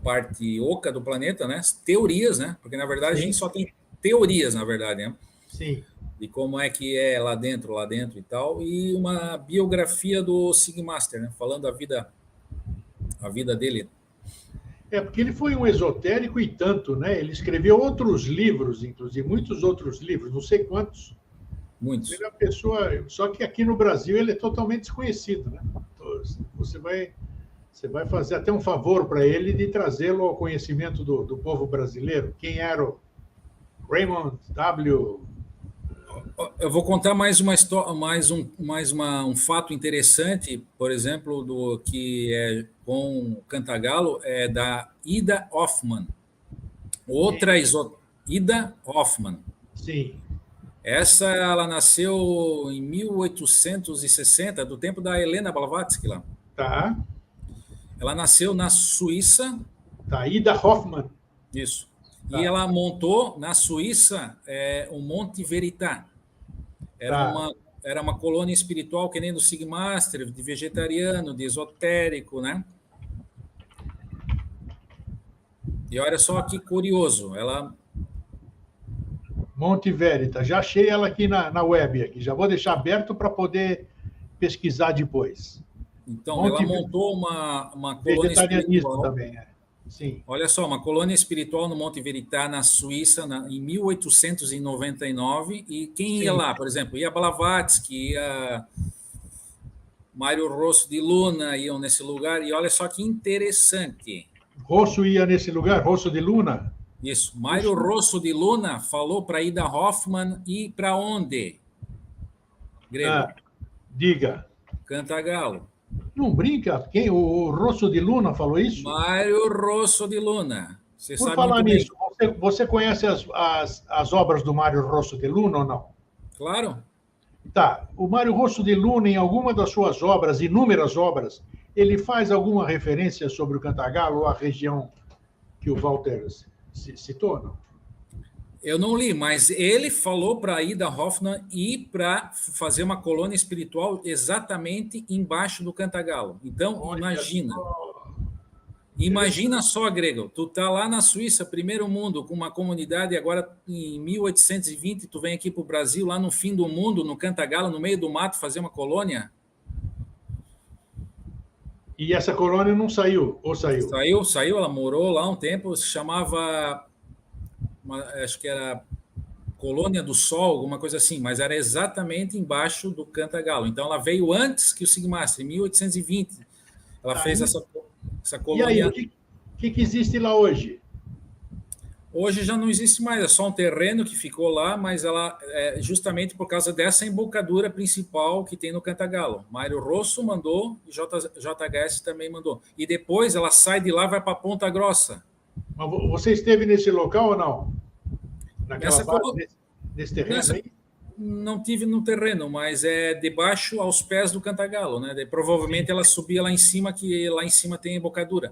parte oca do planeta, né? Teorias, né? Porque, na verdade, a gente só tem teorias, na verdade, né? Sim. De como é que é lá dentro e tal, e uma biografia do Sigmaster, né? Falando a vida dele. Porque ele foi um esotérico e tanto, né? Ele escreveu outros livros, inclusive, muitos outros livros, não sei quantos. Muitos. Ele é uma pessoa, só que aqui no Brasil ele é totalmente desconhecido, né? Você vai fazer até um favor para ele de trazê-lo ao conhecimento do povo brasileiro. Quem era o Raymond W. Eu vou contar mais uma história, um fato interessante, por exemplo, do que é com Cantagalo, é da Ida Hoffmann. Ida Hoffmann. Sim. Essa, ela nasceu em 1860, do tempo da Helena Blavatsky lá. Tá. Ela nasceu na Suíça. Tá, Ida Hoffmann. Isso. Tá. E ela montou na Suíça o Monte Verità. Era uma colônia espiritual que nem do Sigmaster, de vegetariano, de esotérico, né? E olha só que curioso, ela... Monte Verita, já achei ela aqui na web, aqui. Já vou deixar aberto para poder pesquisar depois. Então, ela montou uma colônia espiritual. Também, Sim. Olha só, uma colônia espiritual no Monte Verità, na Suíça, em 1899. E quem ia lá, por exemplo? Ia Blavatsky, ia Mário Rosso de Luna, iam nesse lugar. E olha só que interessante. Rosso ia nesse lugar? Rosso de Luna? Isso. Mário Rosso de Luna falou para Ida Hoffmann ir para onde? Grego. Diga. Cantagalo. Não brinca? Quem? O Rosso de Luna falou isso? Mário Rosso de Luna. Você Por sabe falar muito nisso, bem. você conhece as obras do Mário Rosso de Luna ou não? Claro. Tá. O Mário Rosso de Luna, em alguma das suas obras, inúmeras obras, ele faz alguma referência sobre o Cantagalo ou a região que o Walter citou, não? Eu não li, mas ele falou para a Ida Hoffmann ir para fazer uma colônia espiritual exatamente embaixo do Cantagalo. Então, Olha imagina. só. Imagina só, Grego, tu tá lá na Suíça, primeiro mundo, com uma comunidade, agora em 1820, tu vem aqui para o Brasil, lá no fim do mundo, no Cantagalo, no meio do mato, fazer uma colônia. E essa colônia não saiu, ou saiu? Saiu, ela morou lá um tempo, se chamava, acho que era Colônia do Sol, alguma coisa assim, mas era exatamente embaixo do Cantagalo. Então ela veio antes que o Sigmaster, em 1820. Ela fez essa E aí, colônia. o que existe lá hoje? Hoje já não existe mais, é só um terreno que ficou lá, mas ela é justamente por causa dessa embocadura principal que tem no Cantagalo. Mário Rosso mandou e JHS também mandou. E depois ela sai de lá e vai para Ponta Grossa. Mas você esteve nesse local ou não? Naquela base, nesse terreno aí? Não tive no terreno, mas é debaixo aos pés do Cantagalo, né? Provavelmente ela subia lá em cima, que lá em cima tem embocadura.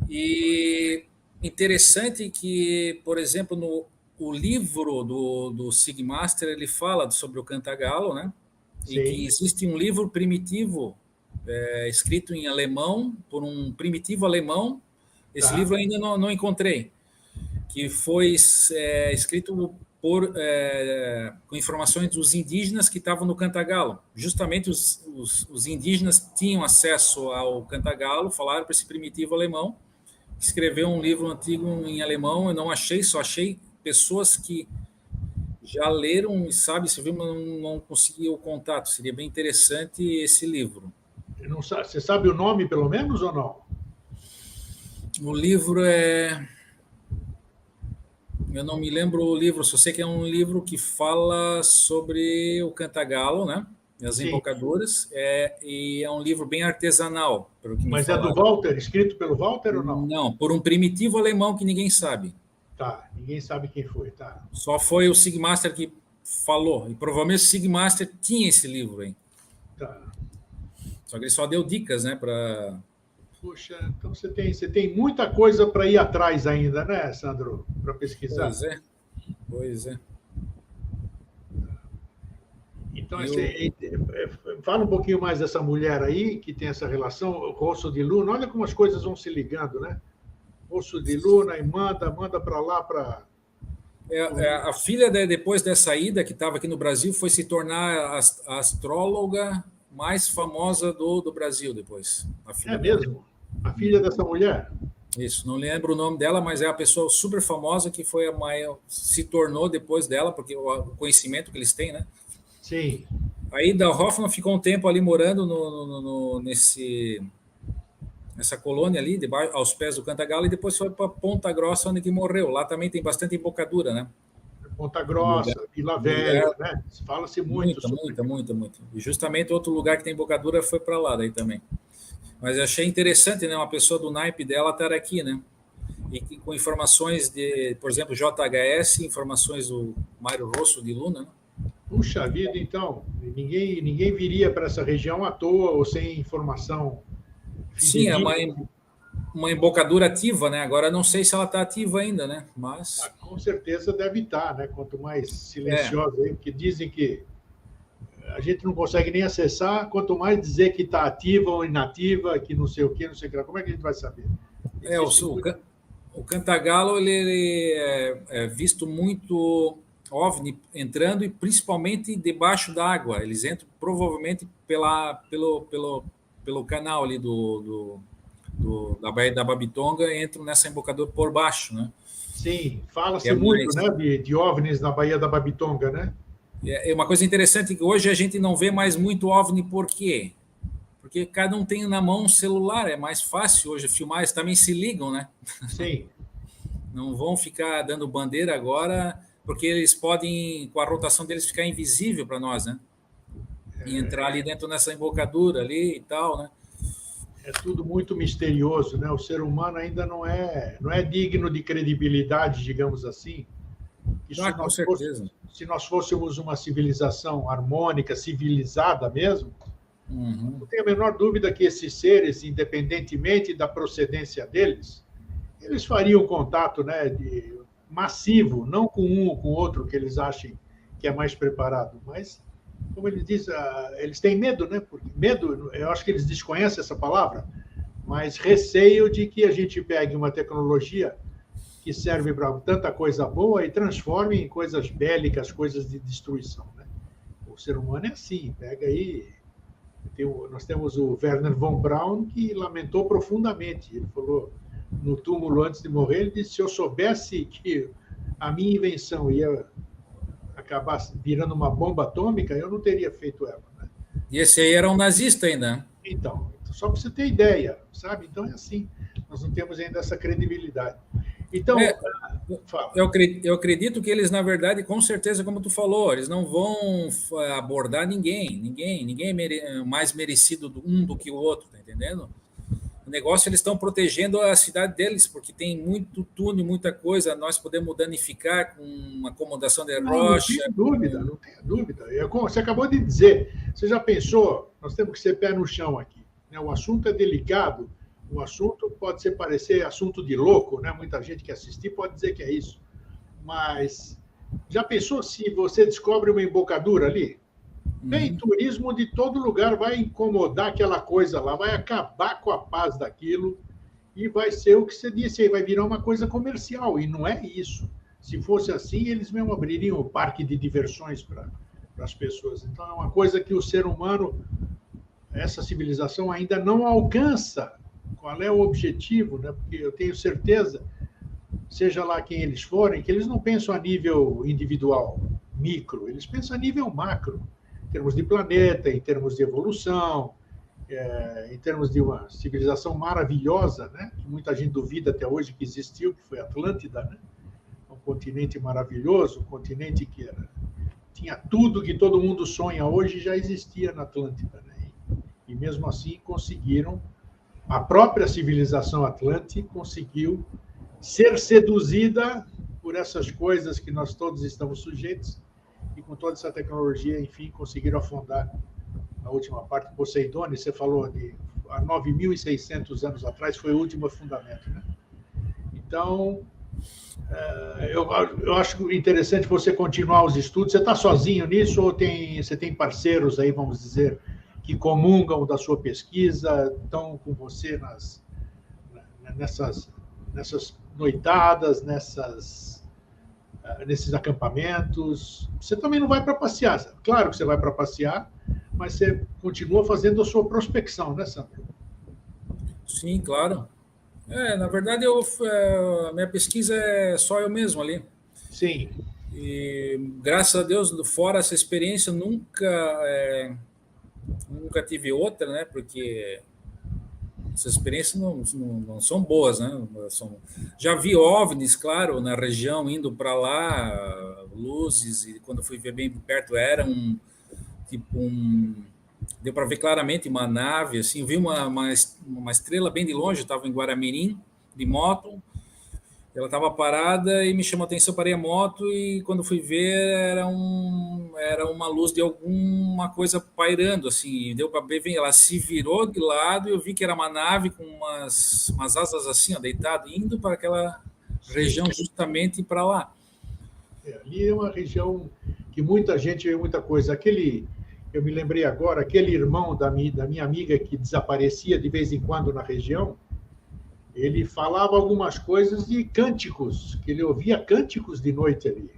E interessante que, por exemplo, no livro do Sigmaster, ele fala sobre o Cantagalo, né? Sim. E que existe um livro primitivo escrito em alemão, por um primitivo alemão. Esse livro eu ainda não encontrei, que foi escrito com informações dos indígenas que estavam no Cantagalo. Justamente os indígenas tinham acesso ao Cantagalo, falaram para esse primitivo alemão, escreveu um livro antigo em alemão. Eu não achei, só achei pessoas que já leram e sabem esse livro, mas não consegui o contato. Seria bem interessante esse livro. Você sabe o nome, pelo menos, ou não? O livro eu não me lembro o livro, só sei que é um livro que fala sobre o Cantagalo, né? As embocaduras, e é um livro bem artesanal. Mas é do Walter, escrito pelo Walter ou não? Não, por um primitivo alemão que ninguém sabe. Tá, ninguém sabe quem foi, tá. Só foi o Sigmaster que falou, e provavelmente o Sigmaster tinha esse livro aí. Tá. Só que ele só deu dicas, né, para... Puxa, então você tem muita coisa para ir atrás ainda, né, Sandro, para pesquisar. Pois é. Então, fala um pouquinho mais dessa mulher aí, que tem essa relação, Rosso de Luna. Olha como as coisas vão se ligando, né? Rosso de Luna e manda para lá, para... A filha, depois dessa ida, que estava aqui no Brasil, foi se tornar a astróloga mais famosa do Brasil depois. Mesmo? A filha dessa mulher? Isso, não lembro o nome dela, mas é a pessoa super famosa que foi a maior, se tornou depois dela, porque o conhecimento que eles têm, né? Sim. A Ida Hoffmann ficou um tempo ali morando nessa colônia ali, debaixo, aos pés do Cantagalo, e depois foi para Ponta Grossa, onde que morreu. Lá também tem bastante embocadura, né? Ponta Grossa, Vila Velha, né? Fala-se muito. Muita. E justamente outro lugar que tem embocadura foi para lá daí também. Mas eu achei interessante, né? Uma pessoa do naipe dela estar aqui, né? E com informações de, por exemplo, JHS, informações do Mário Rosso de Luna, né? Puxa vida, então, ninguém viria para essa região à toa ou sem informação. Sim, é uma embocadura ativa, né? Agora não sei se ela está ativa ainda, né? Mas com certeza deve estar, né? Quanto mais silenciosa aí, porque dizem que a gente não consegue nem acessar, quanto mais dizer que está ativa ou inativa, que não sei o que, não sei o que. Como é que a gente vai saber? O Cantagalo ele é visto muito OVNI entrando, e principalmente debaixo da água. Eles entram provavelmente pelo canal ali da Baía da Babitonga, entram nessa embocadura por baixo, né? Sim, fala-se muito, né, de OVNIs na Baía da Babitonga, né? É uma coisa interessante que hoje a gente não vê mais muito OVNI. Por quê? Porque cada um tem na mão um celular, é mais fácil hoje filmar, eles também se ligam, né? Sim. Não vão ficar dando bandeira agora, porque eles podem, com a rotação deles, ficar invisível para nós, né? E entrar ali dentro nessa embocadura ali e tal, né? É tudo muito misterioso, né? O ser humano ainda não é digno de credibilidade, digamos assim. Com certeza. Se nós fôssemos uma civilização harmônica, civilizada mesmo, não tenho a menor dúvida que esses seres, independentemente da procedência deles, eles fariam contato, né, massivo, não com um ou com outro que eles achem que é mais preparado, mas, como ele diz, eles têm medo, né? Porque medo, eu acho que eles desconhecem essa palavra, mas receio de que a gente pegue uma tecnologia que serve para tanta coisa boa e transforme em coisas bélicas, coisas de destruição, né? O ser humano é assim, pega aí. Nós temos o Wernher von Braun, que lamentou profundamente. Ele falou, no túmulo antes de morrer, ele disse: se eu soubesse que a minha invenção ia acabar virando uma bomba atômica, eu não teria feito ela. Né? E esse aí era um nazista ainda. Então, só para você ter ideia, sabe? Então é assim, nós não temos ainda essa credibilidade. Então, eu acredito que eles, na verdade, com certeza, como tu falou, eles não vão abordar ninguém é mais merecido um do que o outro, tá entendendo? O negócio, eles estão protegendo a cidade deles, porque tem muito túnel, muita coisa, nós podemos danificar com uma acomodação de rocha. Não tenha dúvida. Você acabou de dizer, você já pensou, nós temos que ser pé no chão aqui. Né? O assunto é delicado, o assunto pode parecer assunto de louco, né? Muita gente que assistir pode dizer que é isso. Mas já pensou se você descobre uma embocadura ali? Bem, turismo de todo lugar vai incomodar aquela coisa lá, vai acabar com a paz daquilo e vai ser o que você disse aí, vai virar uma coisa comercial, e não é isso. Se fosse assim, eles mesmo abririam o parque de diversões para as pessoas. Então, é uma coisa que o ser humano, essa civilização ainda não alcança. Qual é o objetivo? Né? Porque eu tenho certeza, seja lá quem eles forem, que eles não pensam a nível individual, micro, eles pensam a nível macro, em termos de planeta, em termos de evolução, em termos de uma civilização maravilhosa, né? Que muita gente duvida até hoje que existiu, que foi a Atlântida, né? Um continente maravilhoso, um continente que tinha tudo que todo mundo sonha hoje, já existia na Atlântida. Né? E mesmo assim conseguiram, a própria civilização atlântica conseguiu ser seduzida por essas coisas que nós todos estamos sujeitos, e com toda essa tecnologia, enfim, conseguiram afundar a última parte. Poseidone, você falou de há 9.600 anos atrás, foi o último afundamento. Né? Então, eu acho interessante você continuar os estudos. Você está sozinho nisso ou você tem parceiros aí, vamos dizer, que comungam da sua pesquisa, estão com você nessas noitadas, nesses acampamentos? Você também não vai para passear. Claro que você vai para passear, mas você continua fazendo a sua prospecção, né, Sandro? Sim, claro. Na verdade, a minha pesquisa é só eu mesmo ali. Sim. E, graças a Deus, fora essa experiência, nunca tive outra, né? Porque essas experiências não são boas, né? Já vi OVNIs, claro, na região, indo para lá, luzes, e quando fui ver bem perto, era deu para ver claramente uma nave, assim, vi uma estrela bem de longe, estava em Guaramirim, de moto, ela estava parada e me chamou a atenção, parei a moto e quando fui ver era uma luz de alguma coisa pairando, assim, e deu para ver, ela se virou de lado e eu vi que era uma nave com umas asas assim, ó, deitado, indo para aquela região justamente para lá. Ali é uma região que muita gente vê muita coisa. Eu me lembrei agora, aquele irmão da minha amiga que desaparecia de vez em quando na região, ele falava algumas coisas de cânticos, que ele ouvia cânticos de noite ali.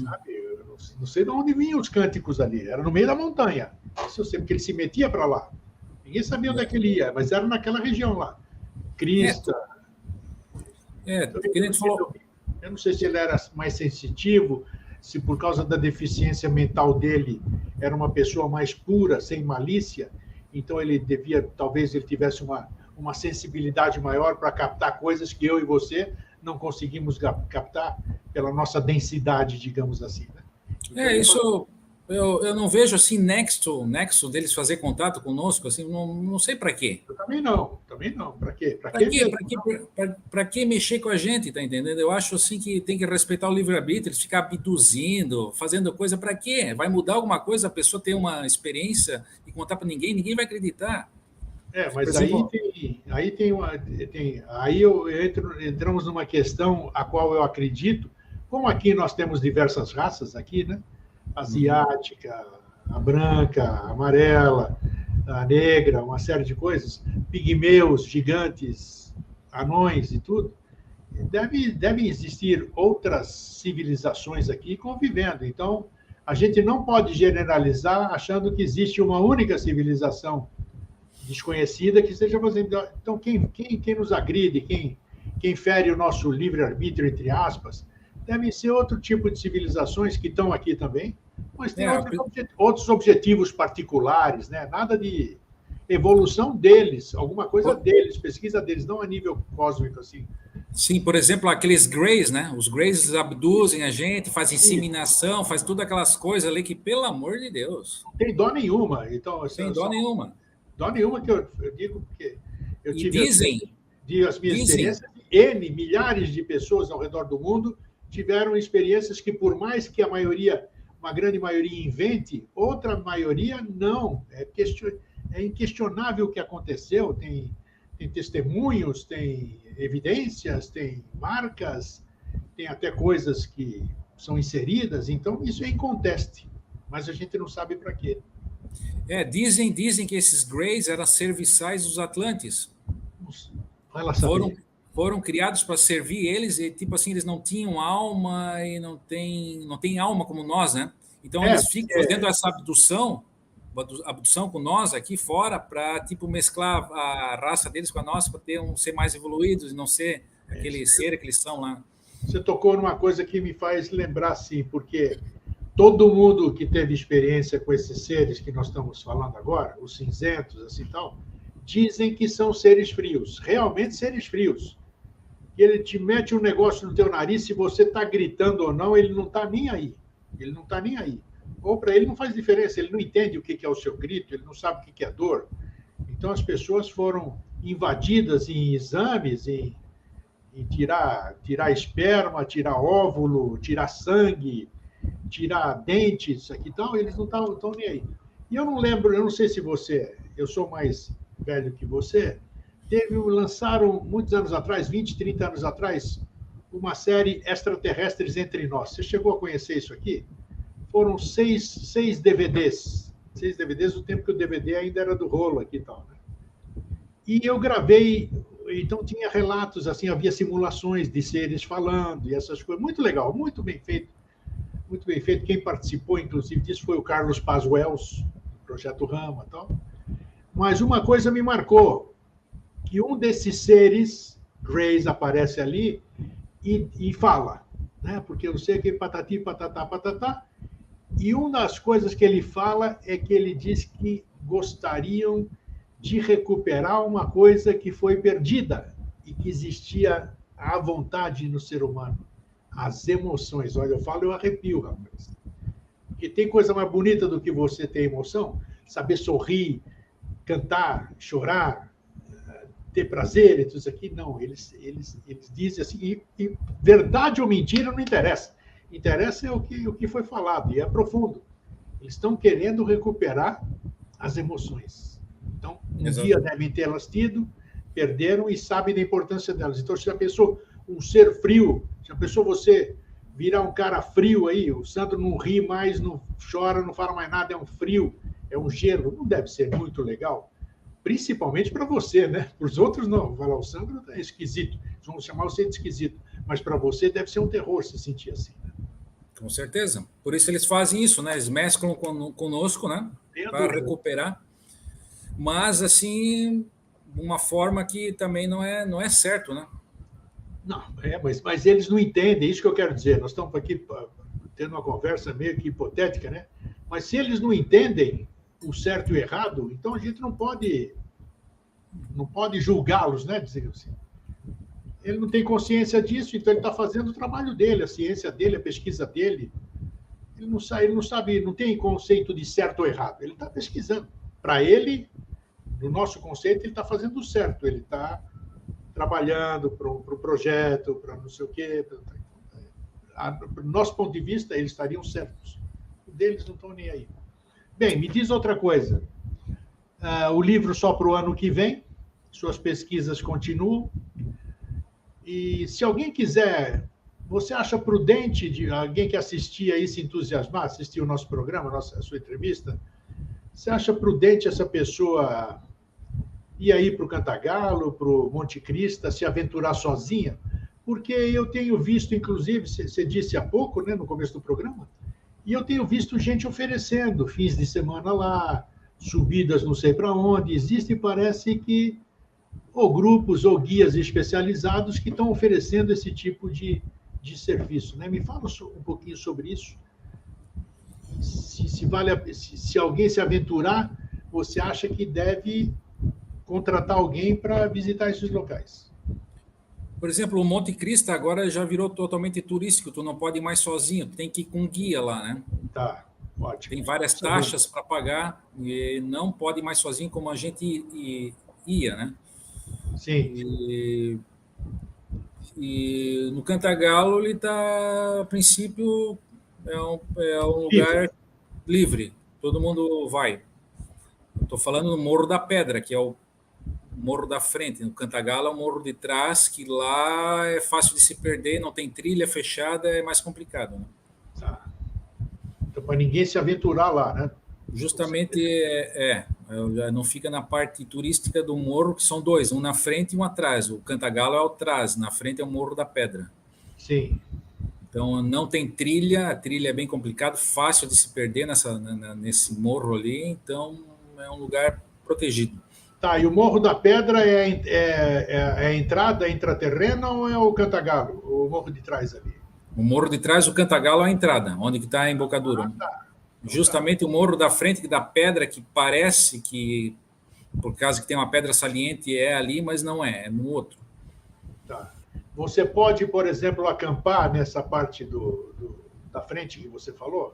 Sabe? Eu não sei de onde vinham os cânticos ali, era no meio da montanha. Isso eu sei, porque ele se metia para lá. Ninguém sabia onde é que ele ia, mas era naquela região lá. Crista. Que nem tu falou. Eu não sei se ele era mais sensitivo, se por causa da deficiência mental dele era uma pessoa mais pura, sem malícia, então talvez ele tivesse uma sensibilidade maior para captar coisas que eu e você não conseguimos captar pela nossa densidade, digamos assim. Né? Então, isso eu não vejo assim nexo deles fazer contato conosco, assim, não sei para quê. Eu também não. Para quê? Para que mexer com a gente, tá entendendo? Eu acho assim que tem que respeitar o livre-arbítrio, eles ficar abduzindo, fazendo coisa para quê? Vai mudar alguma coisa, a pessoa tem uma experiência e contar para ninguém vai acreditar. Mas aí Aí entramos numa questão a qual eu acredito, como aqui nós temos diversas raças aqui, né? Asiática, a branca, a amarela, a negra, uma série de coisas, pigmeus, gigantes, anões e tudo. Devem existir outras civilizações aqui convivendo. Então, a gente não pode generalizar achando que existe uma única civilização desconhecida que esteja fazendo. Então, quem nos agride, quem fere o nosso livre-arbítrio, entre aspas, devem ser outro tipo de civilizações que estão aqui também, mas tem outros objetivos particulares, né? Nada de evolução deles, alguma coisa deles, pesquisa deles, não a nível cósmico assim. Sim, por exemplo, aqueles Greys, né? Os Greys abduzem a gente, fazem inseminação, faz tudo aquelas coisas ali que, pelo amor de Deus... Não tem dó nenhuma. Então, tem dó nenhuma. Dó nenhuma que eu digo, porque eu tive as minhas experiências, milhares de pessoas ao redor do mundo tiveram experiências que, por mais que uma grande maioria invente, outra maioria não. É inquestionável o que aconteceu, tem testemunhos, tem evidências, tem marcas, tem até coisas que são inseridas, então isso é inconteste, mas a gente não sabe para quê. Dizem que esses Greys eram serviçais dos Atlantes. Foram criados para servir eles, e tipo assim, eles não tinham alma e não tem alma como nós, né? Então eles ficam fazendo essa abdução com nós aqui fora para tipo mesclar a raça deles com a nossa para ser mais evoluídos e não ser aquele ser que eles são lá. Você tocou numa coisa que me faz lembrar, sim, porque todo mundo que teve experiência com esses seres que nós estamos falando agora, os cinzentos, assim tal, dizem que são seres frios, realmente seres frios. Ele te mete um negócio no teu nariz, se você está gritando ou não, ele não está nem aí. Ele não está nem aí. Ou para ele não faz diferença, ele não entende o que é o seu grito, ele não sabe o que é dor. Então as pessoas foram invadidas em exames, em tirar esperma, tirar óvulo, tirar sangue, tirar dentes, aqui e tal, eles não estão nem aí. E eu não lembro, eu não sei se eu sou mais velho que você, lançaram muitos anos atrás, 20, 30 anos atrás, uma série Extraterrestres Entre Nós. Você chegou a conhecer isso aqui? Foram seis DVDs. 6 DVDs, no tempo que o DVD ainda era do rolo aqui e tal, né? E eu gravei, então tinha relatos, assim, havia simulações de seres falando e essas coisas. Muito legal, muito bem feito. Muito bem feito. Quem participou, inclusive, disso foi o Carlos Paz Wells, do Projeto Rama e tal. Mas uma coisa me marcou, que um desses seres, Greys, aparece ali e fala, né? Porque eu sei que patati, patatá, patatá. E uma das coisas que ele fala é que ele diz que gostariam de recuperar uma coisa que foi perdida e que existia à vontade no ser humano. As emoções. Olha, eu falo, eu arrepio, rapaz. Porque tem coisa mais bonita do que você ter emoção? Saber sorrir, cantar, chorar, ter prazer e tudo isso aqui. Não, eles dizem assim, e verdade ou mentira não interessa. Interessa é o que foi falado, e é profundo. Eles estão querendo recuperar as emoções. Então, dia devem tê-las tido, perderam e sabem da importância delas. Então, se já pensou um ser frio, já pensou você virar um cara frio aí, o Sandro não ri mais, não chora, não fala mais nada, é um frio, é um gelo, não deve ser muito legal? Principalmente para você, né? Para os outros, não. Vai lá, o Sandro é esquisito, vamos chamar você de esquisito, mas para você deve ser um terror se sentir assim, né? Com certeza. Por isso eles fazem isso, né? Eles mesclam conosco, né? Para recuperar. Mas, assim, uma forma que também não é certo, né? Não, mas eles não entendem, isso que eu quero dizer. Nós estamos aqui tendo uma conversa meio que hipotética, né? Mas se eles não entendem o certo e o errado, então a gente não pode julgá-los, né? Dizer assim. Ele não tem consciência disso, então ele está fazendo o trabalho dele, a ciência dele, a pesquisa dele. Ele não sabe, não tem conceito de certo ou errado. Ele está pesquisando. Para ele, no nosso conceito, ele está fazendo o certo. Ele está trabalhando para o projeto, para não sei o quê. Do nosso ponto de vista, eles estariam certos. O deles não estão nem aí. Bem, me diz outra coisa. O livro só para o ano que vem, suas pesquisas continuam. E se alguém quiser, você acha prudente de alguém que assistir aí se entusiasmar, assistir o nosso programa, a sua entrevista, você acha prudente essa pessoa ir aí para o Cantagalo, para o Monte Cristo, se aventurar sozinha? Porque eu tenho visto, inclusive, você disse há pouco, né, no começo do programa, e eu tenho visto gente oferecendo fins de semana lá, subidas não sei para onde. Existe, parece que, ou grupos ou guias especializados que estão oferecendo esse tipo de serviço, né? Me fala um pouquinho sobre isso. Se alguém se aventurar, você acha que deve contratar alguém para visitar esses locais? Por exemplo, o Monte Cristo agora já virou totalmente turístico, tu não pode ir mais sozinho, tem que ir com guia lá, né? Tá, ótimo. Tem várias taxas para pagar e não pode ir mais sozinho como a gente ia, né? Sim. E no Cantagalo ele está, a princípio, é um lugar livre, todo mundo vai. Estou falando do Morro da Pedra, que é o morro da frente. No Cantagalo é o morro de trás, que lá é fácil de se perder, não tem trilha fechada, é mais complicado, né? Tá. Então, para ninguém se aventurar lá, né? Justamente não fica na parte turística do morro, que são dois, um na frente e um atrás. O Cantagalo é o trás, na frente é o Morro da Pedra. Sim. Então não tem trilha, a trilha é bem complicado, fácil de se perder nesse morro ali, então é um lugar protegido. Tá, e o Morro da Pedra é a entrada intraterrena ou é o Cantagalo, o morro de trás ali? O morro de trás, o Cantagalo é a entrada, onde está a embocadura. Ah, tá. Justamente o morro da frente, da pedra, que parece que, por causa que tem uma pedra saliente, é ali, mas não é no outro. Tá. Você pode, por exemplo, acampar nessa parte da frente que você falou?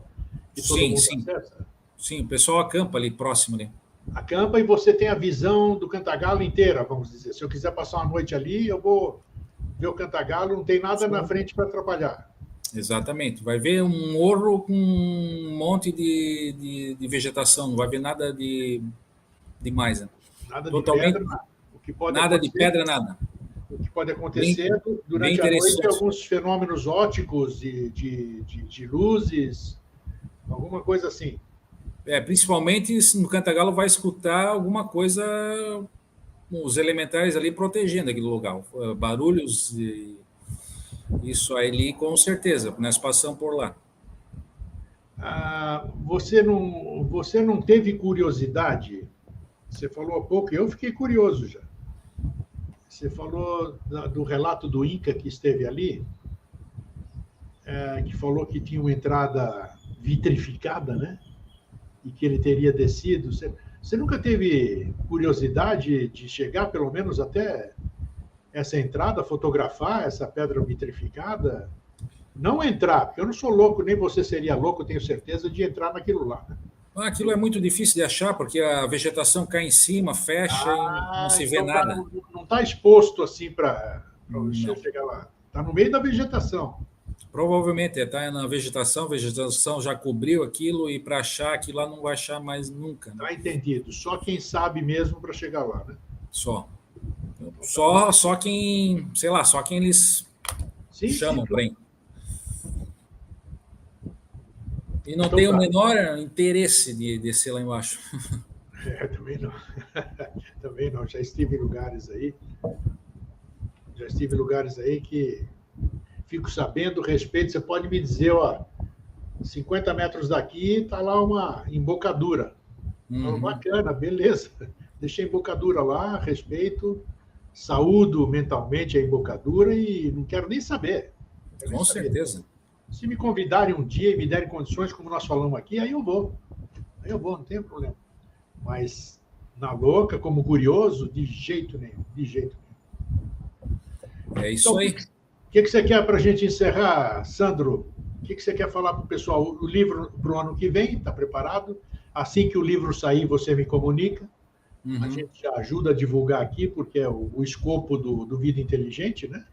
Que todo mundo acessa? Sim, o pessoal acampa ali próximo ali. Acampa e você tem a visão do Cantagalo inteira, vamos dizer. Se eu quiser passar uma noite ali, eu vou ver o Cantagalo, não tem nada na frente para atrapalhar. Exatamente. Vai ver um morro com um monte de vegetação, não vai ver nada de mais. Né? Nada totalmente, de pedra, nada. O que pode nada de pedra, nada. O que pode acontecer durante a noite, alguns fenômenos ópticos de luzes, alguma coisa assim. Principalmente no Cantagalo vai escutar alguma coisa, os elementares ali protegendo aquele lugar, barulhos, isso aí com certeza, nós passamos por lá. Você não teve curiosidade? Você falou há pouco, eu fiquei curioso já. Você falou do relato do Inca que esteve ali, que falou que tinha uma entrada vitrificada, né? E que ele teria descido. Você nunca teve curiosidade de chegar, pelo menos, até essa entrada, fotografar essa pedra vitrificada? Não entrar, porque eu não sou louco, nem você seria louco, tenho certeza, de entrar naquilo lá. Né? Aquilo é muito difícil de achar, porque a vegetação cai em cima, fecha e não se vê nada. Não está exposto assim para você chegar lá. Está no meio da vegetação. Provavelmente está na vegetação, a vegetação já cobriu aquilo e para achar aquilo lá não vai achar mais nunca. Está entendido. Só quem sabe mesmo para chegar lá, né? Só quem, sei lá, só quem eles chamam para ir. E não tem o menor interesse de descer lá embaixo. Também não. Também não. Já estive em lugares aí que fico sabendo, respeito. Você pode me dizer, 50 metros daqui está lá uma embocadura. Então, bacana, beleza. Deixei a embocadura lá, respeito, saúdo mentalmente a embocadura e não quero nem saber. Com certeza. Se me convidarem um dia e me derem condições, como nós falamos aqui, aí eu vou. Não tem problema. Mas na louca, como curioso, de jeito nenhum. É isso aí. O que você quer para a gente encerrar, Sandro? O que você quer falar para o pessoal? O livro para o ano que vem, está preparado? Assim que o livro sair, você me comunica. A gente já ajuda a divulgar aqui, porque é o escopo do Vida Inteligente, né?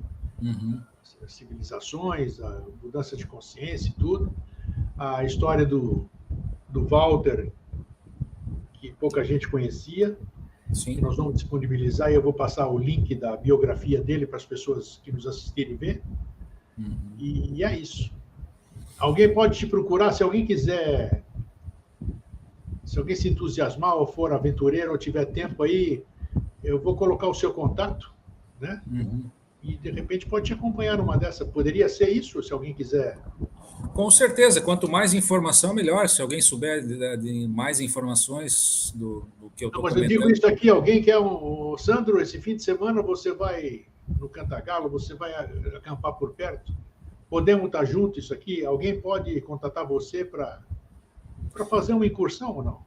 As civilizações, a mudança de consciência e tudo. A história do Walter, que pouca gente conhecia. Sim. que nós vamos disponibilizar, e eu vou passar o link da biografia dele para as pessoas que nos assistirem ver. E é isso. Alguém pode te procurar, se alguém quiser, se alguém se entusiasmar ou for aventureiro ou tiver tempo aí, eu vou colocar o seu contato, né? E de repente pode te acompanhar numa dessa. Poderia ser isso, se alguém quiser. Com certeza, quanto mais informação, melhor. Se alguém souber de mais informações do que eu estou Mas comentando. eu digo isso aqui, alguém quer o Sandro, esse fim de semana você vai no Cantagalo, você vai acampar por perto? Podemos estar juntos isso aqui? Alguém pode contatar você para fazer uma incursão ou não?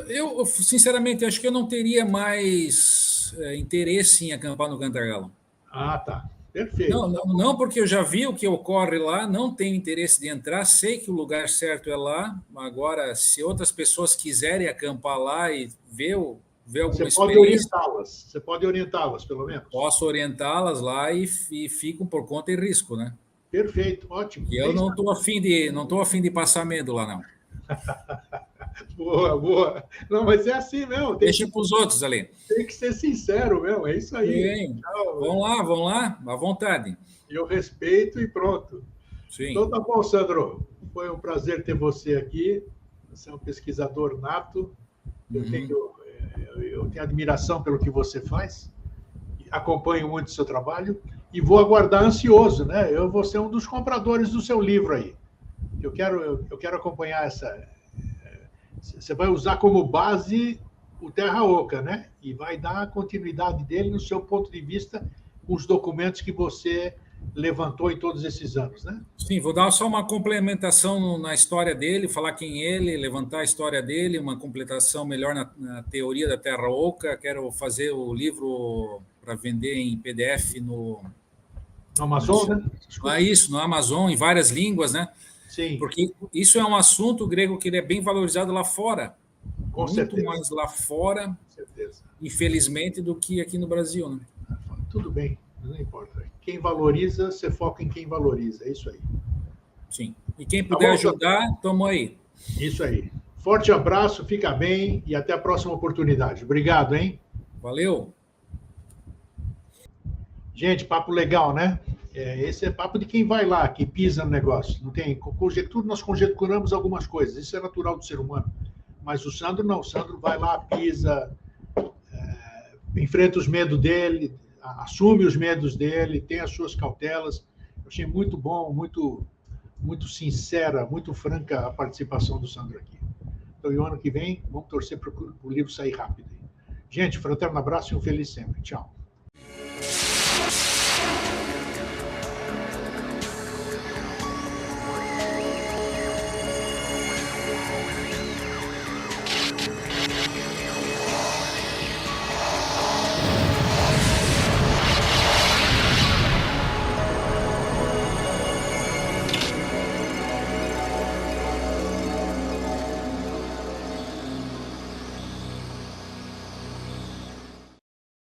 Eu, sinceramente, acho que eu não teria mais interesse em acampar no Cantagalo. Ah, tá. Perfeito. Não, porque eu já vi o que ocorre lá, não tenho interesse de entrar, sei que o lugar certo é lá. Agora, se outras pessoas quiserem acampar lá e ver alguma experiência, você pode orientá-las, pelo menos. Posso orientá-las lá e ficam por conta e risco, né? Perfeito, ótimo. E eu não estou afim de passar medo lá, não. Boa, boa. Não, mas é assim mesmo. Deixa para os outros ali. Tem que ser sincero mesmo, é isso aí. Tchau, vão lá, à vontade. Eu respeito e pronto. Sim. Então tá bom, Sandro. Foi um prazer ter você aqui. Você é um pesquisador nato. Eu tenho admiração pelo que você faz. Acompanho muito o seu trabalho e vou aguardar ansioso, né? Eu vou ser um dos compradores do seu livro aí. Eu quero acompanhar essa. Você vai usar como base o Terra Oca, né? E vai dar a continuidade dele no seu ponto de vista com os documentos que você levantou em todos esses anos, né? Sim, vou dar só uma complementação na história dele, falar quem ele, levantar a história dele, uma completação melhor na teoria da Terra Oca. Quero fazer o livro para vender em PDF no Amazon, né? Isso, no Amazon, em várias línguas, né? Sim. Porque isso é um assunto grego que ele é bem valorizado lá fora. Com certeza. Muito mais lá fora, infelizmente, do que aqui no Brasil, né? Tudo bem, não importa. Quem valoriza, você foca em quem valoriza, é isso aí. Sim. E quem puder ajudar, tamo aí. Isso aí. Forte abraço, fica bem e até a próxima oportunidade. Obrigado, hein? Valeu. Gente, papo legal, né? Esse é papo de quem vai lá, que pisa no negócio. Não tem conjectura, nós conjecturamos algumas coisas. Isso é natural do ser humano. Mas o Sandro não. O Sandro vai lá, pisa, enfrenta os medos dele, assume os medos dele, tem as suas cautelas. Eu achei muito bom, muito sincera, muito franca a participação do Sandro aqui. Então, e o ano que vem, vamos torcer para o livro sair rápido. Gente, fraterno abraço e um feliz sempre. Tchau.